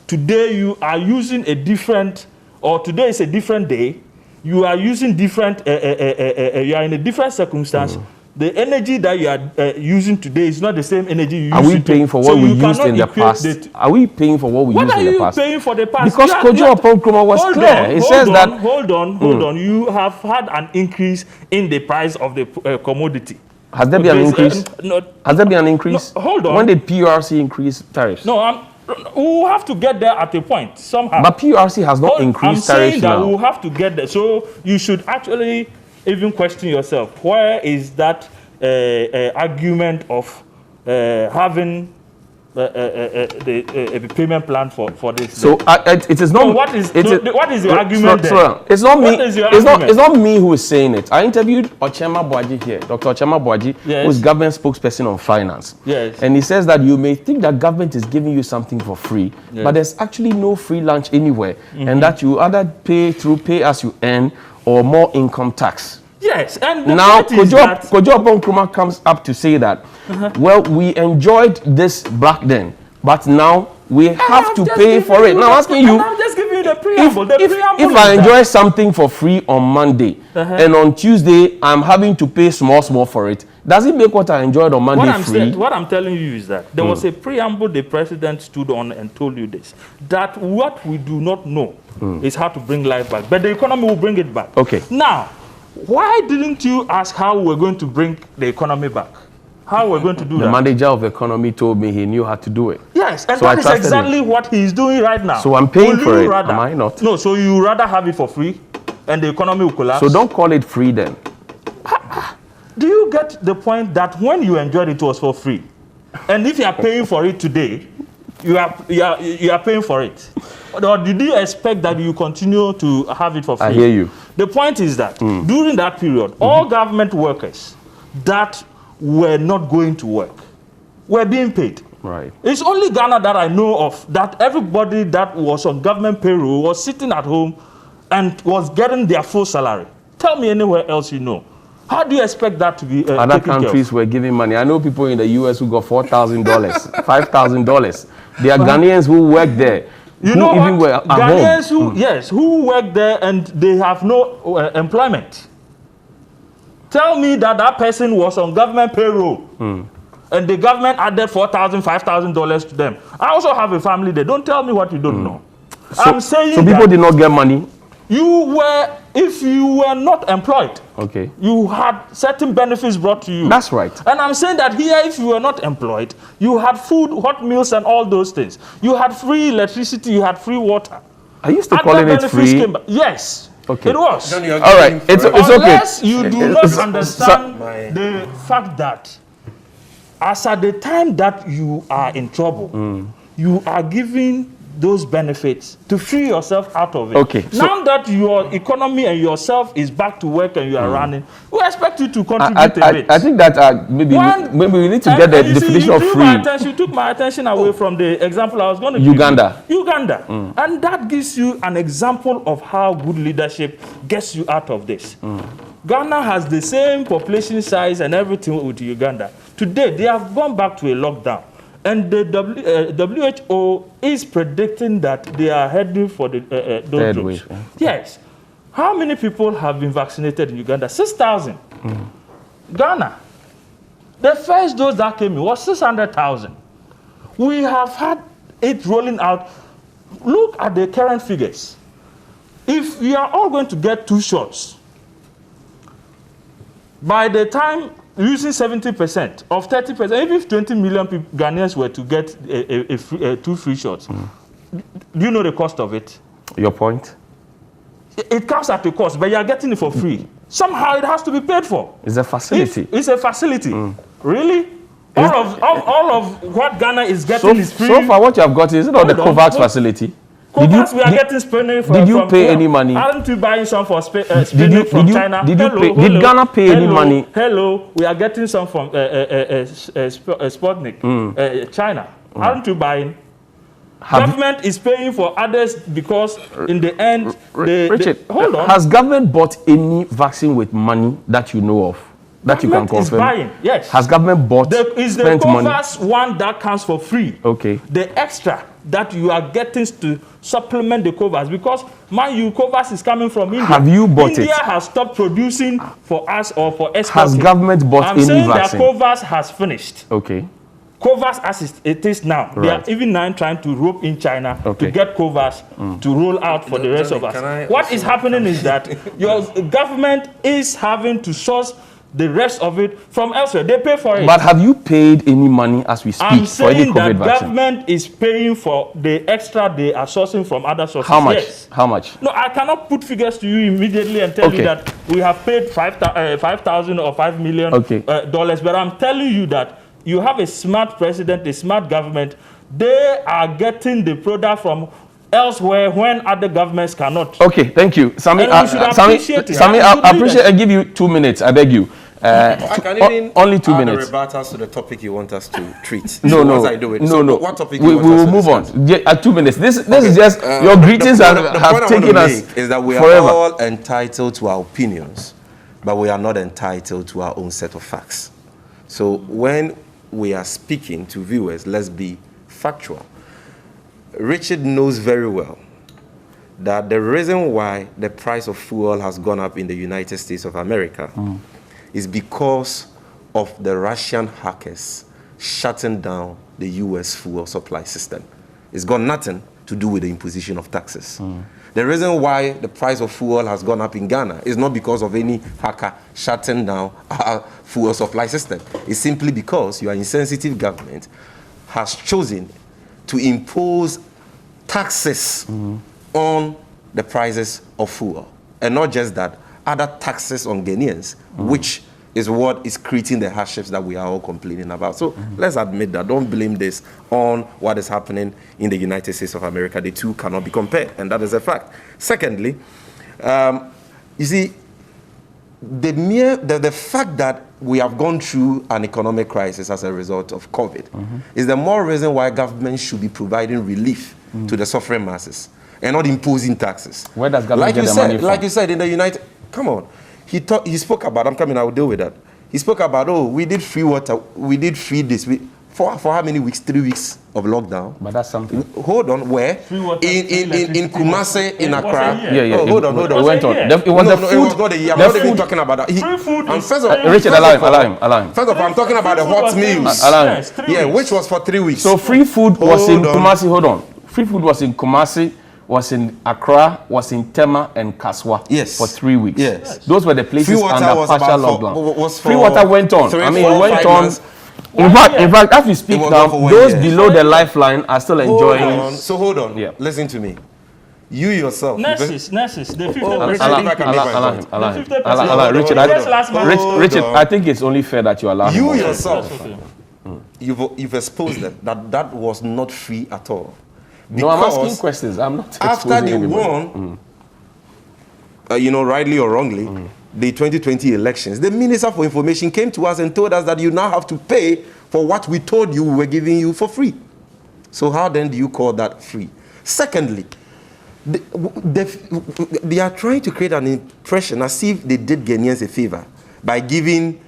Today you are using a different, or today is a different day, you are using different, you are in a different circumstance, the energy that you are using today is not the same energy you used. Are we paying for what we used in the past? Are we paying for what we used in the past? What are you paying for the past? Because Kojo Oppong-Nkrumah was clear. It says that... Hold on. You have had an increase in the price of the commodity. Has there been an increase? Has there been an increase? No, hold on. When did PURC increase tariffs? No, we'll have to get there at a point somehow. But PURC has not increased tariffs now. I'm saying that we'll have to get there. So you should actually even question yourself. Where is that argument of having a payment plan for this? So it is not. So what is the argument there? It's not me. It's not me who is saying it. I interviewed Ochema Boaji here, Dr. Ochema Boaji, yes, who is government spokesperson on finance. Yes. And he says that you may think that government is giving you something for free, yes, but there's actually no free lunch anywhere, and that you either pay through pay as you earn or more income tax. Yes, and now Kojo Oppong-Nkrumah comes up to say that, well, we enjoyed this back then, but now we have to pay for it. Now asking you, I'm just giving you the preamble. If I enjoy something for free on Monday and on Tuesday I'm having to pay small for it, does it make what I enjoyed on Monday free? What I'm telling you is that there was a preamble the president stood on and told you this, that what we do not know is how to bring life back, but the economy will bring it back. Okay. Now, why didn't you ask how we're going to bring the economy back? How we're going to do that? The manager of the economy told me he knew how to do it. Yes, and so that is exactly what he's doing right now. So I'm paying for it, am I not? No, so you rather have it for free and the economy will collapse? So don't call it free then. Do you get the point that when you enjoyed it was for free? And if you are paying for it today, you are paying for it. Or did you expect that you continue to have it for free? I hear you. The point is that during that period, all government workers that were not going to work were being paid. Right. It's only Ghana that I know of that everybody that was on government payroll was sitting at home and was getting their full salary. Tell me anywhere else you know. How do you expect that to be Other countries were giving money. I know people in the US who got $4,000, $5,000. There are Ghanaians who work there. You know even what? Ghanaians who work there and they have no employment. Tell me that person was on government payroll and the government added $4,000, $5,000 to them. I also have a family there. Don't tell me what you don't know. I'm saying so people did not get money? If you were not employed, okay, you had certain benefits brought to you. That's right. And I'm saying that here, if you were not employed, you had food, hot meals, and all those things. You had free electricity, you had free water. Are you still calling it free? Yes. Okay. It was. All right. It's okay. Unless you do not understand the fact that as at the time that you are in trouble, you are giving those benefits to free yourself out of it. Okay. Now that your economy and yourself is back to work and you are running, we expect you to contribute a bit. I think that maybe we need to get the definition of free. You took my attention away from the example I was going to Uganda. give you. Uganda. And that gives you an example of how good leadership gets you out of this. Ghana has the same population size and everything with Uganda. Today, they have gone back to a lockdown. And the WHO is predicting that they are heading for the those groups. Yes. How many people have been vaccinated in Uganda? 6,000. Ghana, the first dose that came in was 600,000. We have had it rolling out. Look at the current figures. If we are all going to get 2 shots, by the time using 70% of 30%, even if 20 million Ghanaians were to get 2 free shots, do you know the cost of it? Your point? It comes at a cost, but you are getting it for free. Somehow it has to be paid for. It's a facility. It's a facility. Really? All of what Ghana is getting is free. So far, what you have got is not the COVAX facility. We are getting spending from. Did you pay any money? Aren't you buying some for spending from China? Did Ghana pay any money? Hello, we are getting some from Sputnik, China. Aren't you buying? Government is paying for others because in the end, Richard, hold on. Has government bought any vaccine with money that you know of? That you can Government is confirm? buying, yes. Has government bought, Is the spent money? covers one that comes for free. Okay. The extra that you are getting to supplement the covers, because covers is coming from India. Have you bought India it? has stopped producing for us or for exporting. Has government bought I'm any saying vaccine? that covers has finished. Okay. Covers as it is now. They Right. are even now trying to rope in China Okay. to get covers to roll out for the rest Johnny, of can I us. What is also happening is that your government is having to source the rest of it from elsewhere. They pay for it. But have you paid any money as we speak I'm for any saying that COVID vaccine? government is paying for the extra they are sourcing from other sources. How much? Yes. How much? No, I cannot put figures to you immediately and tell Okay. you that we have paid 5,000 or $5 million Okay. dollars. But I'm telling you that you have a smart president, a smart government. They are getting the product from elsewhere when other governments cannot. Okay, thank you. Sami, And we should appreciate it. Sami, And I we should do appreciate. that. I give you 2 minutes. I beg you. I can even Only 2 add minutes. a rebuttals to the topic you want us to treat. No, So no, once I do it. no, So no. what topic we you want will us to move discuss? on. 2 minutes. This is just your greetings the have point I want taken to us make is that we forever. are all entitled to our opinions, but we are not entitled to our own set of facts. So when we are speaking to viewers, let's be factual. Richard knows very well that the reason why the price of fuel has gone up in the United States of America is because of the Russian hackers shutting down the US fuel supply system. It's got nothing to do with the imposition of taxes. The reason why the price of fuel has gone up in Ghana is not because of any hacker shutting down our fuel supply system. It's simply because your insensitive government has chosen to impose taxes on the prices of fuel. And not just that, other taxes on Ghanaians, which is what is creating the hardships that we are all complaining about. So let's admit that. Don't blame this on what is happening in the United States of America. The two cannot be compared, and that is a fact. Secondly, you see, the fact that we have gone through an economic crisis as a result of COVID is the more reason why government should be providing relief to the suffering masses and not imposing taxes. Where does government get the money from? Like you said, in the United... Come on. He spoke about... I'm coming, I will deal with that. He spoke about, we did free water, we did free this. For how many weeks? 3 weeks of lockdown. But that's something. Hold on, where? In Kumasi, in Accra. Yeah. Hold on. It went on. It was No, the it food. was not the year. I'm not even talking about that. Free food is- First of all, Richard, allow him. First of all, I'm talking about the hot meals. Allow him. Yeah, which was for 3 weeks. So free food was in Hold on. Kumasi. Hold on. Free food was in Kumasi, was in Accra, was in Tema and Kaswa. Yes. For 3 weeks. Yes. Those were the places Free water under was partial about lockdown. was for Free water went on. 3, I mean, 4, it went 5 on. months. In fact, as we speak It was now, not for 1 those year. below the lifeline are still enjoying. Hold on. So hold on. Yeah. Listen to me. You yourself. Nurses, the 50%. Allow Richard. Just last month. Richard, I think it's only fair that you allow him. You yourself, you've exposed them that was not free at all. No, I'm asking Because questions. I'm not after exposing they anybody. won, rightly or wrongly, the 2020 elections, the Minister for Information came to us and told us that you now have to pay for what we told you we were giving you for free. So how then do you call that free? Secondly, they are trying to create an impression as if they did Ghanaians a favor by giving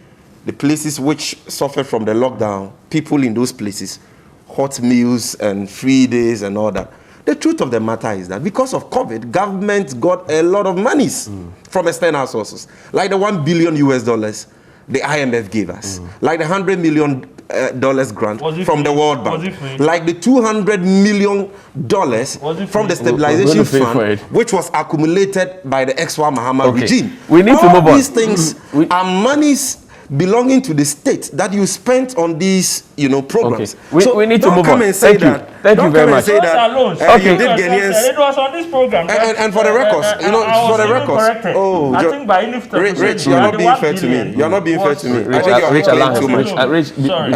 the places which suffered from the lockdown, people in those places, hot meals and free days and all that. The truth of the matter is that because of COVID, government got a lot of monies from external sources, like the $1 billion the IMF gave us, like the $100 million grant from the World Bank, like the $200 million from the stabilization fund, which was accumulated by the ex-Wa Mahama regime. We need to move on. All these things are monies belonging to the state that you spent on these, programs. Okay. We need to move on. Don't come and say that. Thank you very much. Say that. You did Ghanaians. It was on this program. And for the records, for the records. I think by Rich, you're not being fair to me. You're not being fair to me. I think you're heckling too much. I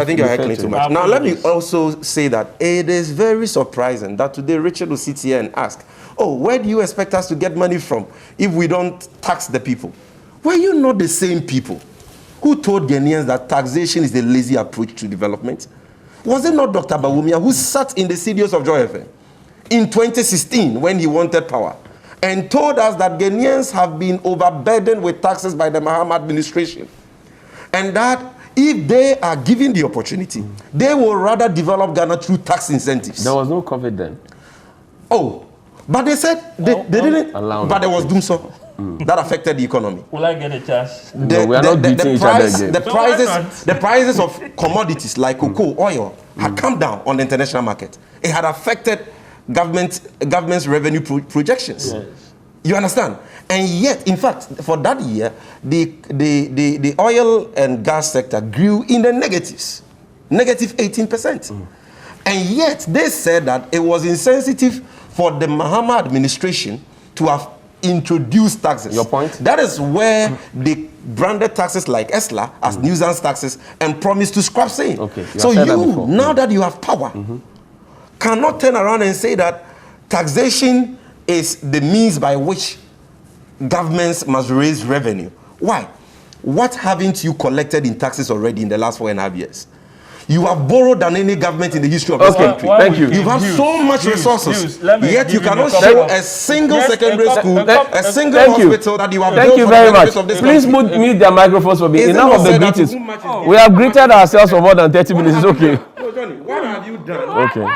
think you're heckling too much. Now, let me also say that it is very surprising that today Richard will sit here and ask, where do you expect us to get money from if we don't tax the people? Were you not the same people who told Ghanaians that taxation is a lazy approach to development? Was it not Dr. Bawumia who sat in the studios of Joy FM in 2016 when he wanted power and told us that Ghanaians have been overburdened with taxes by the Mahama administration? and that if they are given the opportunity, they will rather develop Ghana through tax incentives. There was no COVID then. Oh, but they said they didn't allow. But there was doom so that affected the economy. Will I get a chance? No, we are not beating each other again. The prices of commodities like cocoa, oil had come down on the international market. It had affected government's revenue projections. Yes. You understand? And yet, in fact, for that year, the oil and gas sector grew in the negatives, negative 18%. And yet, they said that it was insensitive for the Mahama administration to have introduced taxes. Your point? That is where they branded taxes like ESLA as nuisance taxes and promised to scrap same. Okay, so you, now that you have power, cannot turn around and say that taxation is the means by which governments must raise revenue. Why? What haven't you collected in taxes already in the last 4.5 years? You have borrowed than any government in the history of this country. Thank you. You have so much resources, yet you cannot show a single secondary school, a single hospital that you have built. Thank you very much. Please mute their microphones for me. Enough of the greetings. We have greeted ourselves for more than 30 minutes. It's okay. No, Johnny, what have you done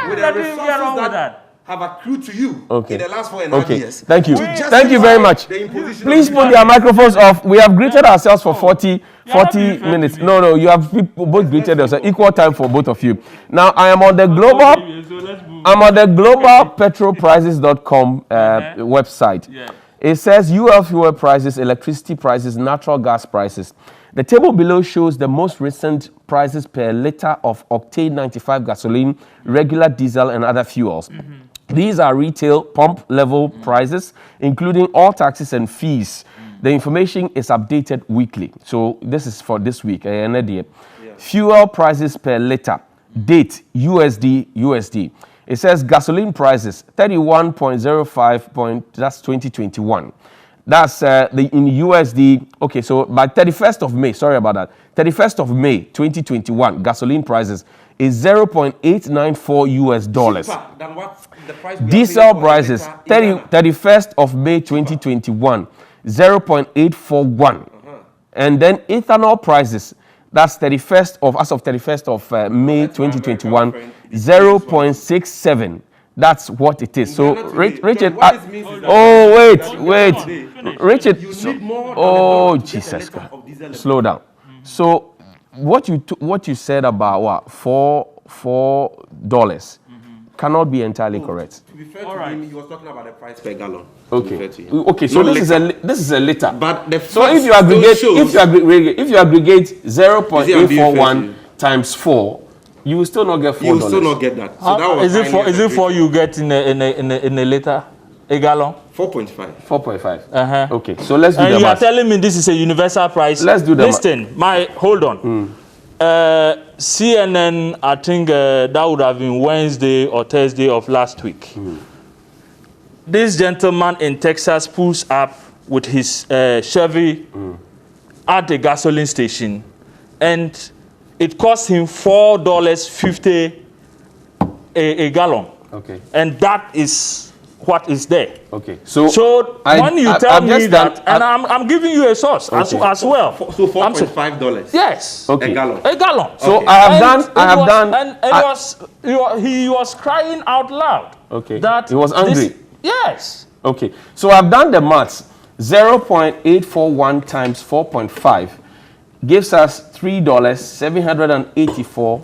with the resources that have accrued to you in the last 4.5 years? Thank you. Thank you very much. Please put your microphones off. We have greeted ourselves for 40 minutes. No, you have both greeted yourself. Equal time for both of you. Now, I am on the globalpetrolprices.com website. It says fuel prices, electricity prices, natural gas prices. The table below shows the most recent prices per liter of octane 95 gasoline, regular diesel, and other fuels. These are retail pump level prices, including all taxes and fees. The information is updated weekly. So this is for this week. Fuel prices per liter, date USD. It says gasoline prices 31.05. That's 2021. That's in USD. Okay, so by 31st of May, sorry about that. 31st of May 2021, gasoline prices is $0.894 US. Than what the price Diesel prices 31st of May 2021, 0.841. And then ethanol prices, that's as of 31st of May 2021, 0.67. That's what it is. So, Richard, wait. Richard, Jesus Christ. Slow down. So, what you said about $4 cannot be entirely correct. To be fair to him, he was talking about the price per gallon. Okay. So this is a liter. But the so if you aggregate 0.841 times 4, you will still not get $4. You will still not get that. So that was is it for you get in a liter, a gallon? 4.5. 4.5. Okay. So let's do that. And you are telling me this is a universal price. Let's do that. Listen, hold on. CNN, I think that would have been Wednesday or Thursday of last week. This gentleman in Texas pulls up with his Chevy at a gasoline station, and it cost him $4.50 a gallon. Okay. And that is what is there. Okay. So when you tell me that, and I'm giving you a source as well. So $4.5. Yes. Okay. A gallon. So okay. I have done. And he was crying out loud. Okay. That he was angry. Yes. Okay. So I've done the maths. 0.841 times 4.5 gives us $3.784.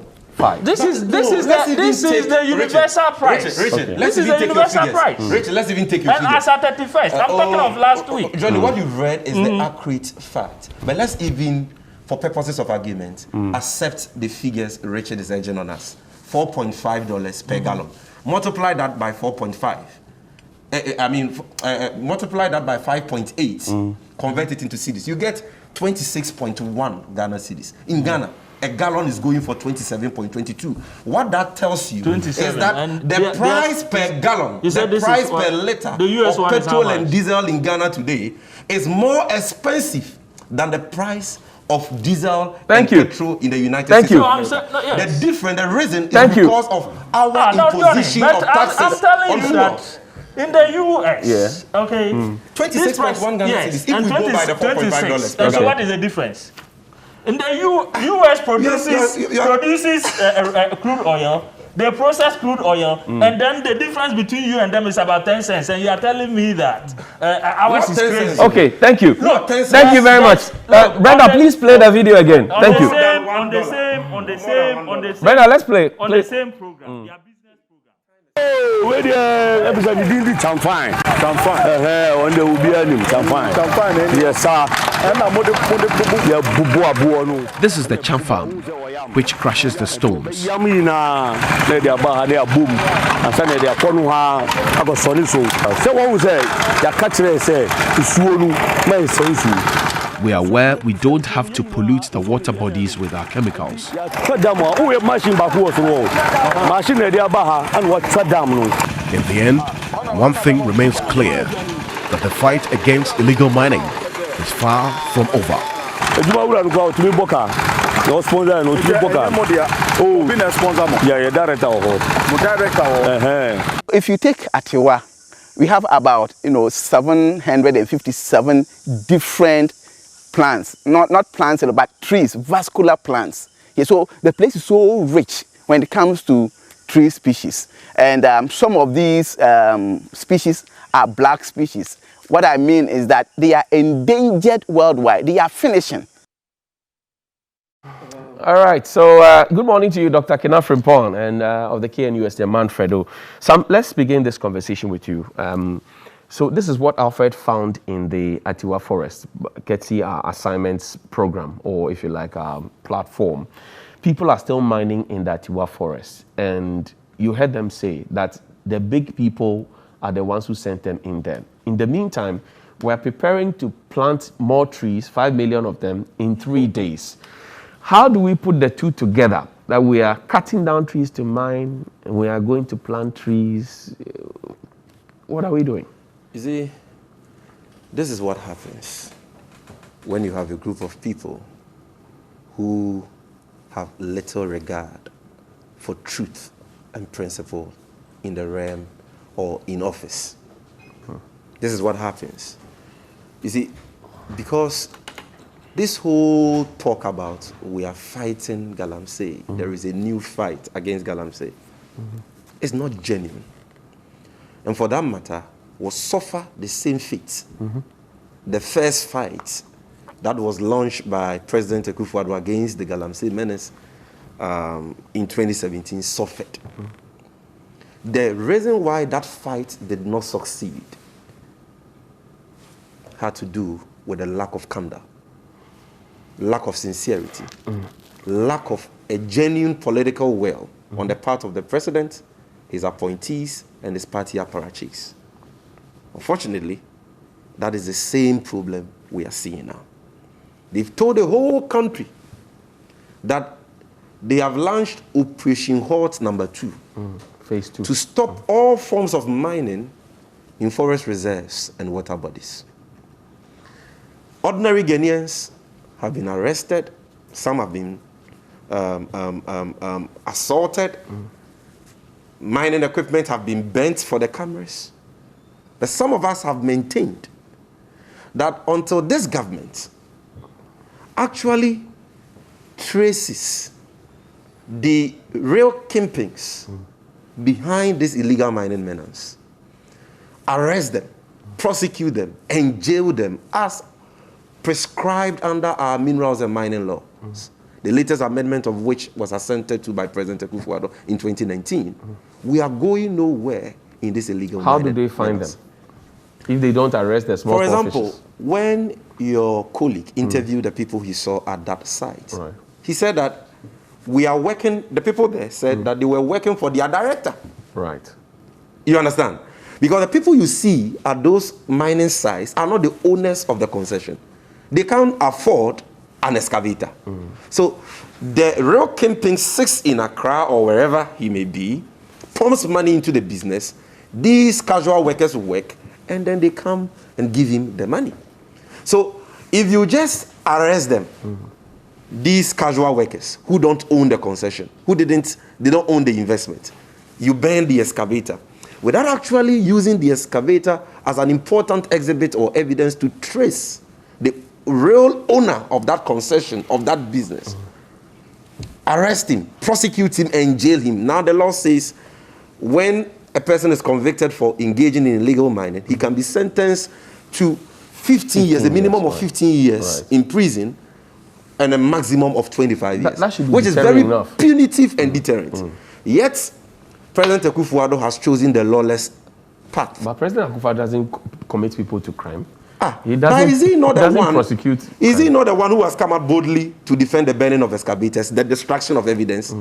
This is the universal price. Richard, let's even take your figures. Richard, let's even take your figures. And as at 31st, I'm talking of last week. Johnny, what you've read is the accurate fact. But let's even, for purposes of argument, accept the figures Richard is urging on us. $4.5 per gallon. Multiply that by 4.5. Multiply that by 5.8. Convert it into cedis. You get 26.1 Ghana cedis. In Ghana, a gallon is going for 27.22. What that tells you is that the price per gallon, the price per liter of petrol and diesel in Ghana today is more expensive than the price of diesel and petrol in the United States. The reason is because of our imposition of taxes on fuel. In the U.S., 26.1 Ghana cedis if we go by the $4.5 per gallon. So what is the difference? In the U.S. produces crude oil. They process crude oil, and then the difference between you and them is about 10 cents. And you are telling me that ours is crazy. Okay, thank you. No, thank you very much. Brenda, please play the video again. Thank you. On the same. Brenda, let's play. On the same program. Their business program. Where the episode didn't do champagne. On the Ubianum, champagne. Yes, sir. This is the chamfam, which crushes the stones. We are aware we don't have to pollute the water bodies with our chemicals. In the end, one thing remains clear, that the fight against illegal mining is far from over. If you take Atiwa, we have about 757 different plants, not plants, but trees, vascular plants. Yeah, so the place is so rich when it comes to tree species, and some of these species are black species. What I mean is that they are endangered worldwide. They are finishing. All right, so good morning to you, Dr. Kenneth Frimpong, and of the KNUST, Manfredo. Let's begin this conversation with you. So this is what Alfred found in the Atiwa Forest, Ketsi, our assignments program, or if you like, our platform. People are still mining in the Atiwa Forest, and you heard them say that the big people are the ones who sent them in there. In the meantime, we're preparing to plant more trees, 5 million of them, in 3 days. How do we put the two together? That we are cutting down trees to mine, and we are going to plant trees. What are we doing? You see, this is what happens when you have a group of people who have little regard for truth and principle in the realm or in office. This is what happens. You see, because this whole talk about we are fighting Galamsey, there is a new fight against Galamsey, it's not genuine. And for that matter, will suffer the same fate. The first fight that was launched by President Akufo-Addo against the Galamsey menace in 2017 suffered. The reason why that fight did not succeed had to do with a lack of candor, lack of sincerity, lack of a genuine political will on the part of the president, his appointees, and his party apparatchiks. Unfortunately, that is the same problem we are seeing now. They've told the whole country that they have launched Operation Halt number 2, Phase 2, to stop all forms of mining in forest reserves and water bodies. Ordinary Ghanaians have been arrested. Some have been assaulted. Mining equipment have been bent for the cameras. But some of us have maintained that until this government actually traces the real kingpins behind this illegal mining menace, arrest them, prosecute them, and jail them as prescribed under our minerals and mining laws, the latest amendment of which was assented to by President Akufo-Addo in 2019, we are going nowhere in this illegal mining. How do they find them if they don't arrest the small For example, officials? when your colleague interviewed the people he saw at that site, he said that we are working, the people there said that they were working for their director. Right. You understand? Because the people you see at those mining sites are not the owners of the concession. They can't afford an excavator. So the real kingpin sits in Accra or wherever he may be, pumps money into the business, these casual workers work, and then they come and give him the money. So if you just arrest them, these casual workers who don't own the concession, they don't own the investment, you ban the excavator, without actually using the excavator as an important exhibit or evidence to trace the real owner of that concession, of that business, arrest him, prosecute him, and jail him. Now the law says when a person is convicted for engaging in illegal mining, he can be sentenced to 15 years, a minimum of 15 years in prison, and a maximum of 25 years, that should be which is very enough. punitive and deterrent. Yet, President Akufo-Addo has chosen the lawless path. But President Akufo doesn't commit people to crime. He doesn't, is he not the one? Prosecute is crime. he not the one who has come out boldly to defend the burning of excavators, the destruction of evidence?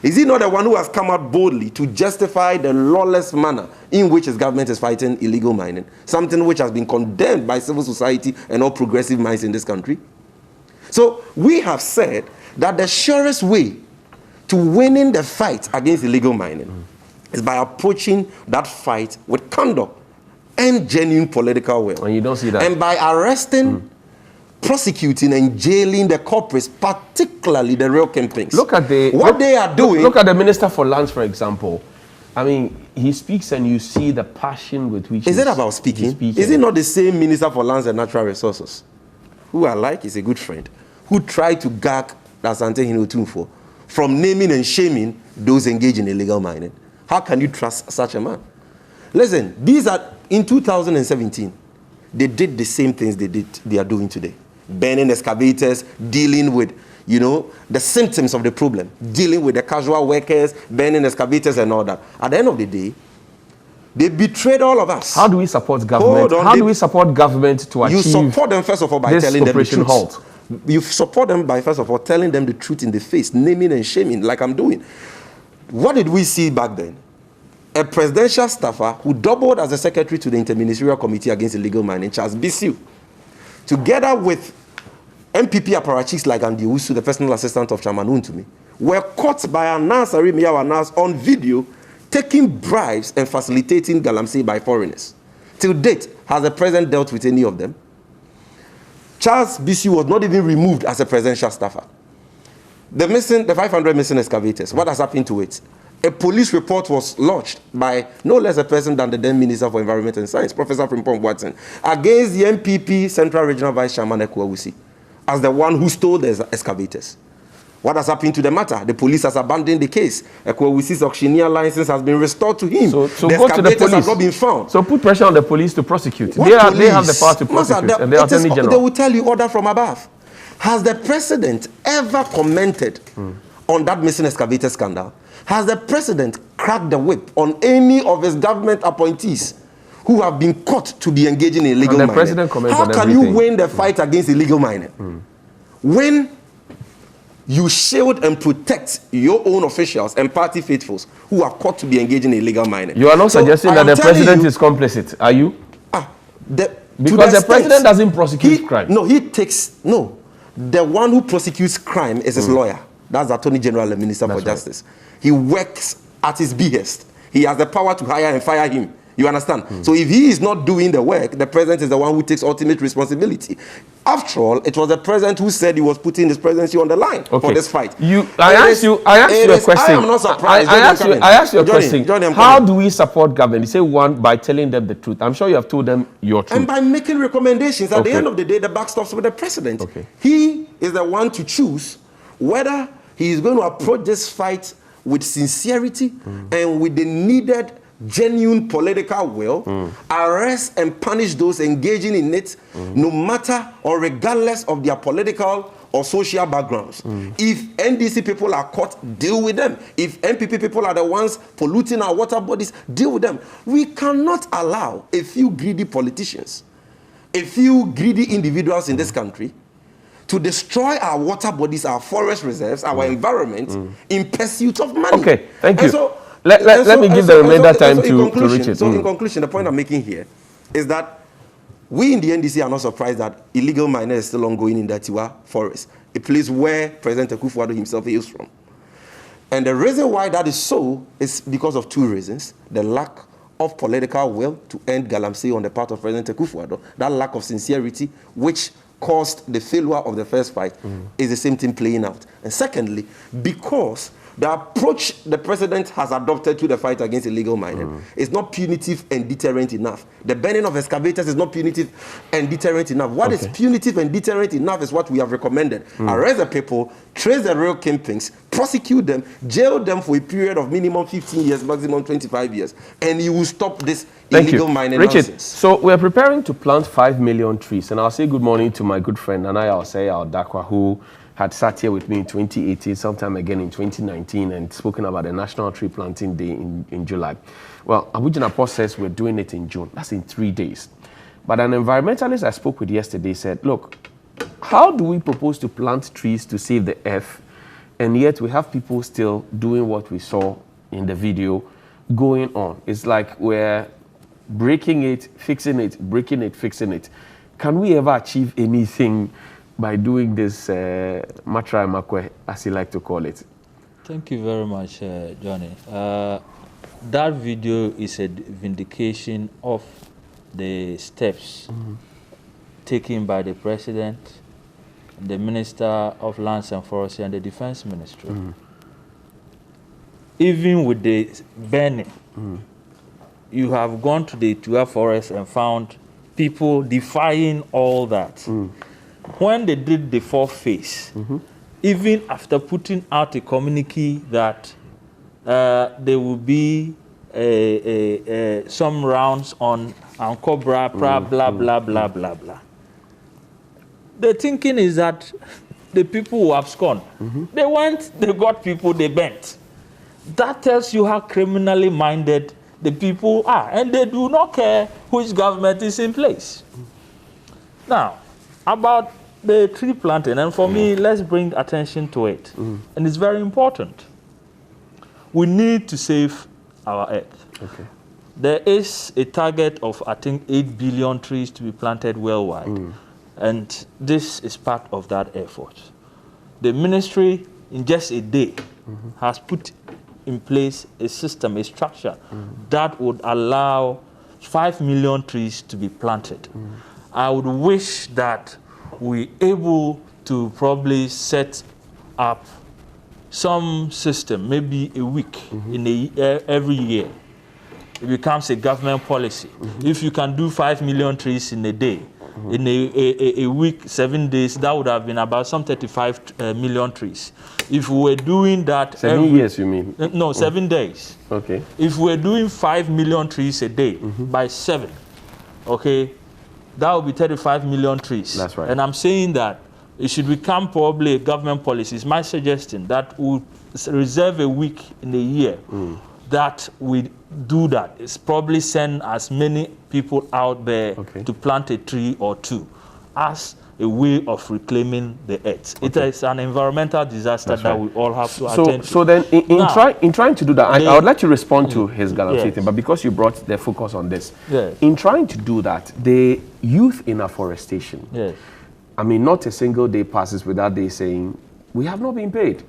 Is he not the one who has come out boldly to justify the lawless manner in which his government is fighting illegal mining? Something which has been condemned by civil society and all progressive minds in this country. So we have said that the surest way to winning the fight against illegal mining is by approaching that fight with candor and genuine political will. And you don't see that. And by arresting, prosecuting, and jailing the culprits, particularly the real kingpins. Look at what they are doing. Look at the Minister for Lands, for example. I mean, he speaks and you see the passion with which Is it about speaking? Is it not the same Minister for Lands and Natural Resources, who I like, is a good friend, who tried to gag Asante Hinotunfo from naming and shaming those engaged in illegal mining? How can you trust such a man? Listen, these are, in 2017, they did the same things they are doing today. Burning excavators, dealing with, you know, the symptoms of the problem, dealing with the casual workers, burning excavators and all that. At the end of the day, they betrayed all of us. How do we support government? How do we support government to achieve? You support them, first of all, by telling them the truth. Halt. You support them by, first of all, telling them the truth in the face, naming and shaming, like I'm doing. What did we see back then? A presidential staffer who doubled as a secretary to the Interministerial Committee Against Illegal Mining, Charles Bissiu, together with MPP apparatchiks like Andy Usu, the personal assistant of Chairman Untumi, were caught by Anas Arimiyawa Anas on video taking bribes and facilitating galamsey by foreigners. Till date, has the president dealt with any of them? Charles Bissiu was not even removed as a presidential staffer. The 500 missing excavators, what has happened to it? A police report was lodged by no less a person than the then Minister for Environment and Science, Professor Frimpong Watson, against the MPP Central Regional Vice Chairman Ekwawusi as the one who stole the excavators. What has happened to the matter? The police has abandoned the case. Ekwawusi's auctioneer license has been restored to him. So the go to the police. Have not been found. So put pressure on the police to prosecute. They have the power to prosecute. Master, and the Attorney General. They will tell you order from above. Has the president ever commented on that missing excavator scandal? Has the president cracked the whip on any of his government appointees who have been caught to be engaging in illegal mining? How can you win the fight against illegal mining? When you shield and protect your own officials and party faithfuls who are caught to be engaging in illegal mining. You are not suggesting that the president is complicit, are you? Because the president doesn't prosecute crime. No, the one who prosecutes crime is his lawyer. That's the Attorney General and Minister for Justice. He works at his behest. He has the power to hire and fire him. You understand? So if he is not doing the work, the president is the one who takes ultimate responsibility. After all, it was the president who said he was putting his presidency on the line for this fight. I asked you a question. I am not surprised. I asked you a question. How do we support government? You say one, by telling them the truth. I'm sure you have told them your truth. And by making recommendations. At the end of the day, the buck stops with the president. He is the one to choose whether he is going to approach this fight with sincerity and with the needed genuine political will, arrest and punish those engaging in it, no matter or regardless of their political or social backgrounds. If NDC people are caught, deal with them. If MPP people are the ones polluting our water bodies, deal with them. We cannot allow a few greedy politicians, a few greedy individuals in this country to destroy our water bodies, our forest reserves, our environment in pursuit of money. Okay, thank you. And so, let me give the remainder time to Richard. So in conclusion, the point I'm making here is that we in the NDC are not surprised that illegal mining is still ongoing in the Tiwa forest, a place where President Akufo-Addo himself hails from. And the reason why that is so is because of two reasons. The lack of political will to end galamsey on the part of President Akufo-Addo, that lack of sincerity, which caused the failure of the first fight, is the same thing playing out. And secondly, because The approach the president has adopted to the fight against illegal mining is not punitive and deterrent enough. The banning of excavators is not punitive and deterrent enough. What is punitive and deterrent enough is what we have recommended. Arrest the people, trace the real kingpins, prosecute them, jail them for a period of minimum 15 years, maximum 25 years, and you will stop this illegal mining Richard, nonsense. so we're preparing to plant 5 million trees, and I'll say good morning to my good friend Nanaya Dakwa, who had sat here with me in 2018, sometime again in 2019, and spoken about the National Tree Planting Day in July. Well, Abuja says we're doing it in June. That's in 3 days. But an environmentalist I spoke with yesterday said, look, how do we propose to plant trees to save the earth, and yet we have people still doing what we saw in the video going on? It's like we're breaking it, fixing it, breaking it, fixing it. Can we ever achieve anything by doing this matra makwe, as you like to call it? Thank you very much, Johnny. That video is a vindication of the steps taken by the president, the Minister of Lands and Forestry, and the Defense Ministry. Even with the burning, you have gone to the Tua forest and found people defying all that. When they did the fourth phase, even after putting out a communique that there will be some rounds on Cobra, blah, blah, blah, blah, blah, blah. The thinking is that the people who abscond, they went, they got people, they bent. That tells you how criminally minded the people are, and they do not care which government is in place. Now, about the tree planting, and for me, let's bring attention to it. And it's very important. We need to save our earth. There is a target of, I think, 8 billion trees to be planted worldwide. And this is part of that effort. The ministry, in just a day, has put in place a system, a structure, that would allow 5 million trees to be planted. I would wish that we're able to probably set up some system, maybe a week in every year. It becomes a government policy. If you can do 5 million trees in a day, in a week, 7 days, that would have been about some 35 million trees. If we were doing that 7 years, you mean? No, 7 days. Okay. If we're doing 5 million trees a day by 7, okay, that would be 35 million trees. That's right. And I'm saying that it should become probably a government policy. It's my suggestion that we reserve a week in a year that we do that. It's probably send as many people out there to plant a tree or two as a way of reclaiming the earth. It is an environmental disaster that we all have to attend to. So then, in trying to do that, I would like to respond to his Galamsey, but because you brought the focus on this, in trying to do that, the youth in afforestation, I mean, not a single day passes without they saying, we have not been paid.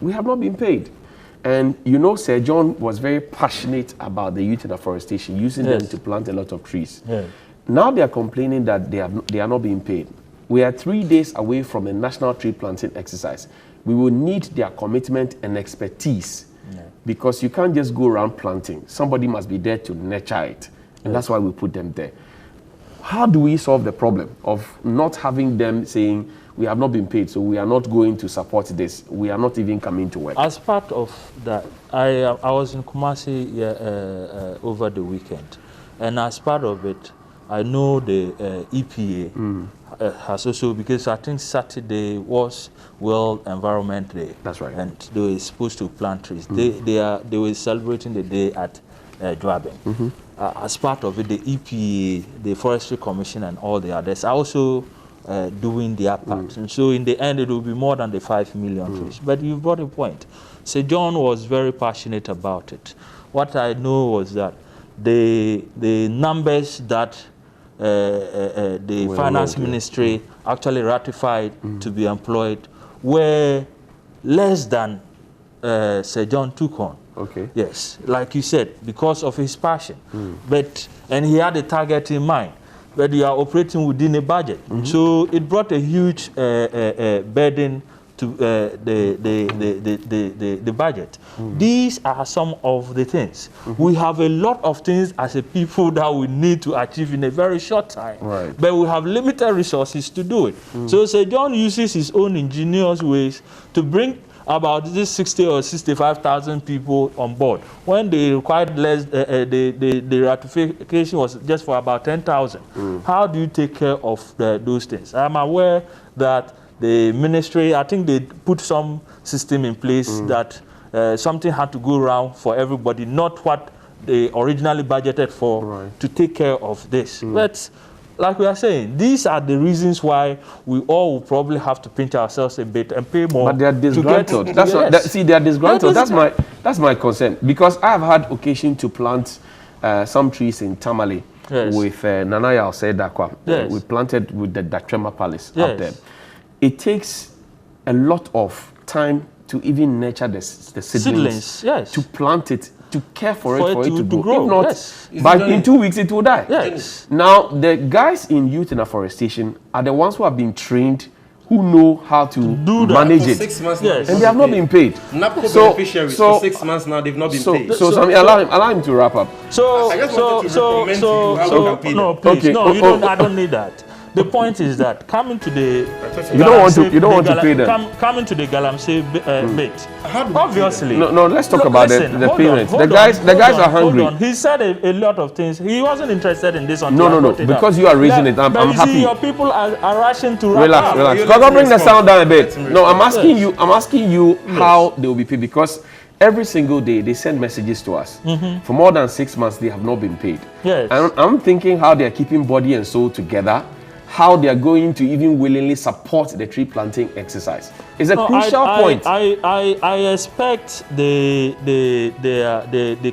We have not been paid. And you know, Sir John was very passionate about the youth in afforestation, using them to plant a lot of trees. Now they are complaining that they are not being paid. We are 3 days away from a national tree planting exercise. We will need their commitment and expertise because you can't just go around planting. Somebody must be there to nurture it. And that's why we put them there. How do we solve the problem of not having them saying, we have not been paid, so we are not going to support this. We are not even coming to work. As part of that, I was in Kumasi over the weekend. And as part of it, I know the EPA has also, because I think Saturday was World Environment Day. That's right. And they were supposed to plant trees. They were celebrating the day at Dwabing. As part of it, the EPA, the Forestry Commission, and all the others are also doing their part. And so in the end, it will be more than the 5 million trees. But you brought a point. Sir John was very passionate about it. What I know was that the numbers that the Finance Ministry actually ratified to be employed were less than Sir John took on. Yes, like you said, because of his passion. And he had a target in mind. But you are operating within a budget. So it brought a huge burden to the budget. These are some of the things. We have a lot of things as a people that we need to achieve in a very short time, but we have limited resources to do it. So Sir John uses his own ingenious ways to bring about this 60 or 65,000 people on board when they required less. The ratification was just for about 10,000. How do you take care of those things? I'm aware that the ministry, I think they put some system in place that something had to go around for everybody, not what they originally budgeted for to take care of this. But like we are saying, these are the reasons why we all will probably have to pinch ourselves a bit and pay more. But they are disgruntled. They are disgruntled. That's my concern, because I have had occasion to plant some trees in Tamale with Nanaya Osedakwa. We planted with the Datrema Palace up there. It takes a lot of time to even nurture the seedlings to plant it, to care for it to grow. If not, but in 2 weeks it will die. Now, the guys in youth and afforestation are the ones who have been trained, who know how to manage it. 6 months now, and they have not been paid. NAPCO beneficiaries for 6 months now, they've not been paid. So allow him to wrap up. I just wanted to recommend to you how we can pay them. Please, no, you don't. I don't need that. The point is that coming to the you don't want to pay them. Coming to the Galamsey bit. Obviously. No. Let's talk about the payments. The guys are hungry. Hold on. He said a lot of things. He wasn't interested in this. No. Because you are raising it, I'm happy. See, your people are rushing to relax. Because bring the sound down a bit. No, I'm asking you how they will be paid, because every single day they send messages to us. For more than 6 months they have not been paid. Yes. I'm thinking how they are keeping body and soul together, how they are going to even willingly support the tree planting exercise. It's a crucial point. I expect the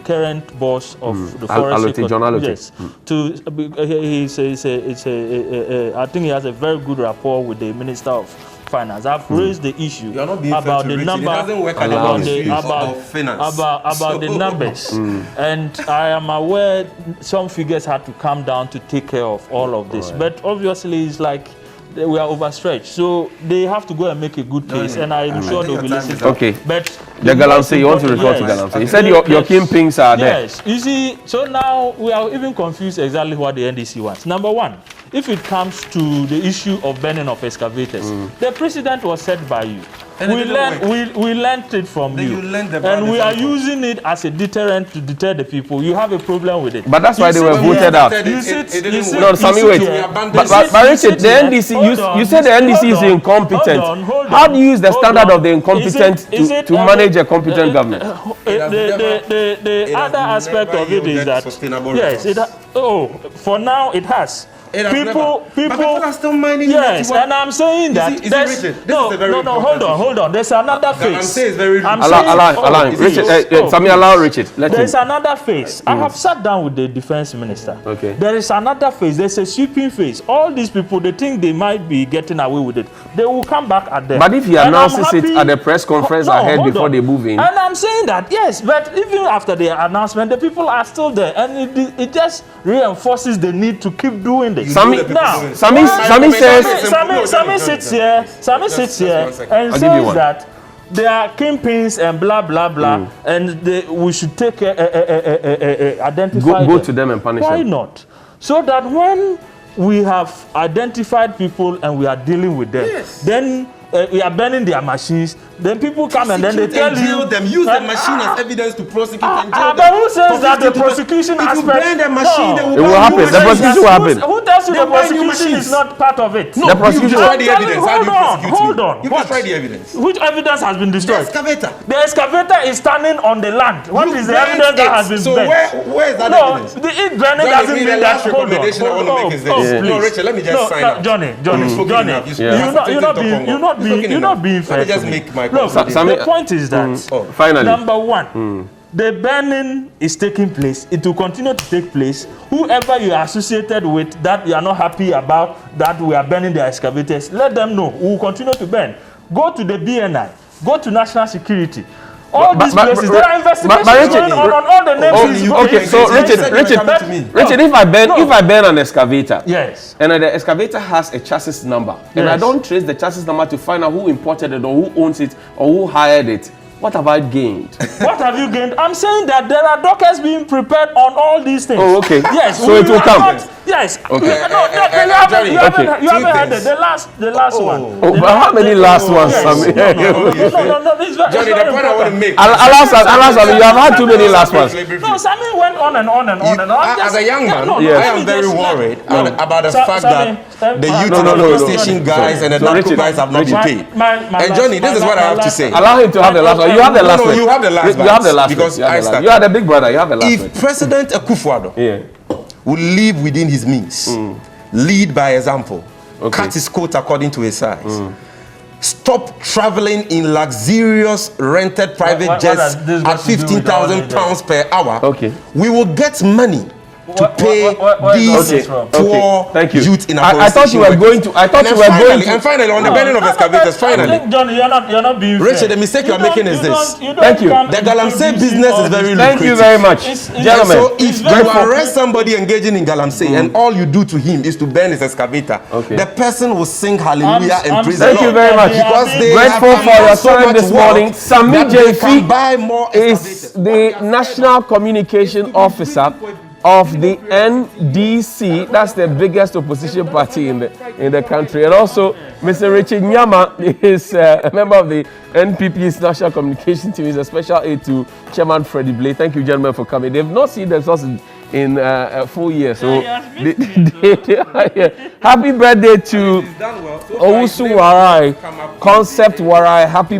current boss of the forest I think he has a very good rapport with the Minister of Finance. I've raised the issue about the number, about the numbers, and I am aware some figures had to come down to take care of all of this. But obviously, it's like we are overstretched, so they have to go and make a good case, and I'm sure they'll be listening. Okay, but the Galamsey, you want to report to Galamsey? He said your kingpins are there. Yes, you see, so now we are even confused exactly what the NDC wants. Number one, if it comes to the issue of banning of excavators, the precedent was set by you. We learned it from you, and we are using it as a deterrent to deter the people. You have a problem with it. But that's why they were voted out. No, Sammy, wait. But Richard, the NDC, you said the NDC is incompetent. How do you use the standard of the incompetent to manage a competent government? The other aspect of it is that, yes, for now it has. People are still mining. Yes, and I'm saying that. Hold on. There's another phase. Allow Richard. Sammy, allow Richard. There's another phase. I have sat down with the defense minister. Okay. There is another phase. There's a sweeping phase. All these people, they think they might be getting away with it. They will come back at them. But if he announces it at the press conference ahead before they move in, and I'm saying that yes, but even after the announcement, the people are still there, and it just reinforces the need to keep doing this. Sammy sits here and says that they are kingpins and blah blah blah, and we should take identify go to them and punish them. Why not? So that when we have identified people and we are dealing with them, then we are burning their machines. Then people come and then they tell you use the machine as evidence to prosecute and jail them. But who says that the prosecution aspect? If you burn the machine, it will happen. The prosecution will happen. Who tells you the prosecution is not part of it? No, the prosecution. Hold on. You destroy the evidence. Which evidence has been destroyed? The excavator. The excavator is standing on the land. What is the evidence that has been burnt? So where is that evidence? The burning doesn't mean that. Hold on. No, Richard, let me just sign up. Johnny, you're not being fair. Let me just make my point. The point is that finally, number one, the burning is taking place. It will continue to take place. Whoever you are associated with that you are not happy about that we are burning the excavators, let them know. We will continue to burn. Go to the BNI. Go to National Security. All these places, there are investigations going on all the names. Okay, so Richard, if I burn an excavator, yes, and the excavator has a chassis number, and I don't trace the chassis number to find out who imported it or who owns it or who hired it, what have I gained? What have you gained? I'm saying that there are dockets being prepared on all these things. Oh, okay. Yes. So it will come. Yes. Okay. You haven't heard it. The last one. Oh, but how many last ones? Yes. No, this is very, Johnny, the point I want to make. You have had too many last ones. No, Sammy went on and on and on and on. As a young man, yes. I am very worried about the fact that the youth and the station guys and the narco guys have not been paid. And Johnny, this is what I have to say. Allow him to have the last one. You have the last one. You have the last one. You have the last because one. I started. You are the big brother. You have the last one. If President Akufo-Addo would live within his means, lead by example, cut his coat according to his size, stop traveling in luxurious rented private jets at 15,000 pounds per hour, we will get money to pay these poor youth in our I thought you were going to. And finally, on the burning of excavators, finally. Johnny, you're not being fair. Richard, the mistake you're making is this. Thank you. The Galamsey business is very lucrative. Thank you very much, gentlemen. So if you arrest somebody engaging in Galamsey and all you do to him is to burn his excavator, the person will sing hallelujah and praise the Lord. Thank you very much. Because they grateful for your time this morning. Sami Jefi buy more is the National Communication Officer of the NDC. That's the biggest opposition party in the country. And also, Mr. Richard Nyama is a member of the NPP's National Communication Team. He's a special aide to Chairman Freddie Blay. Thank you, gentlemen, for coming. They've not seen themselves in a full year. So, they are here. Happy birthday to Owusu Warai, Concept Warai. Happy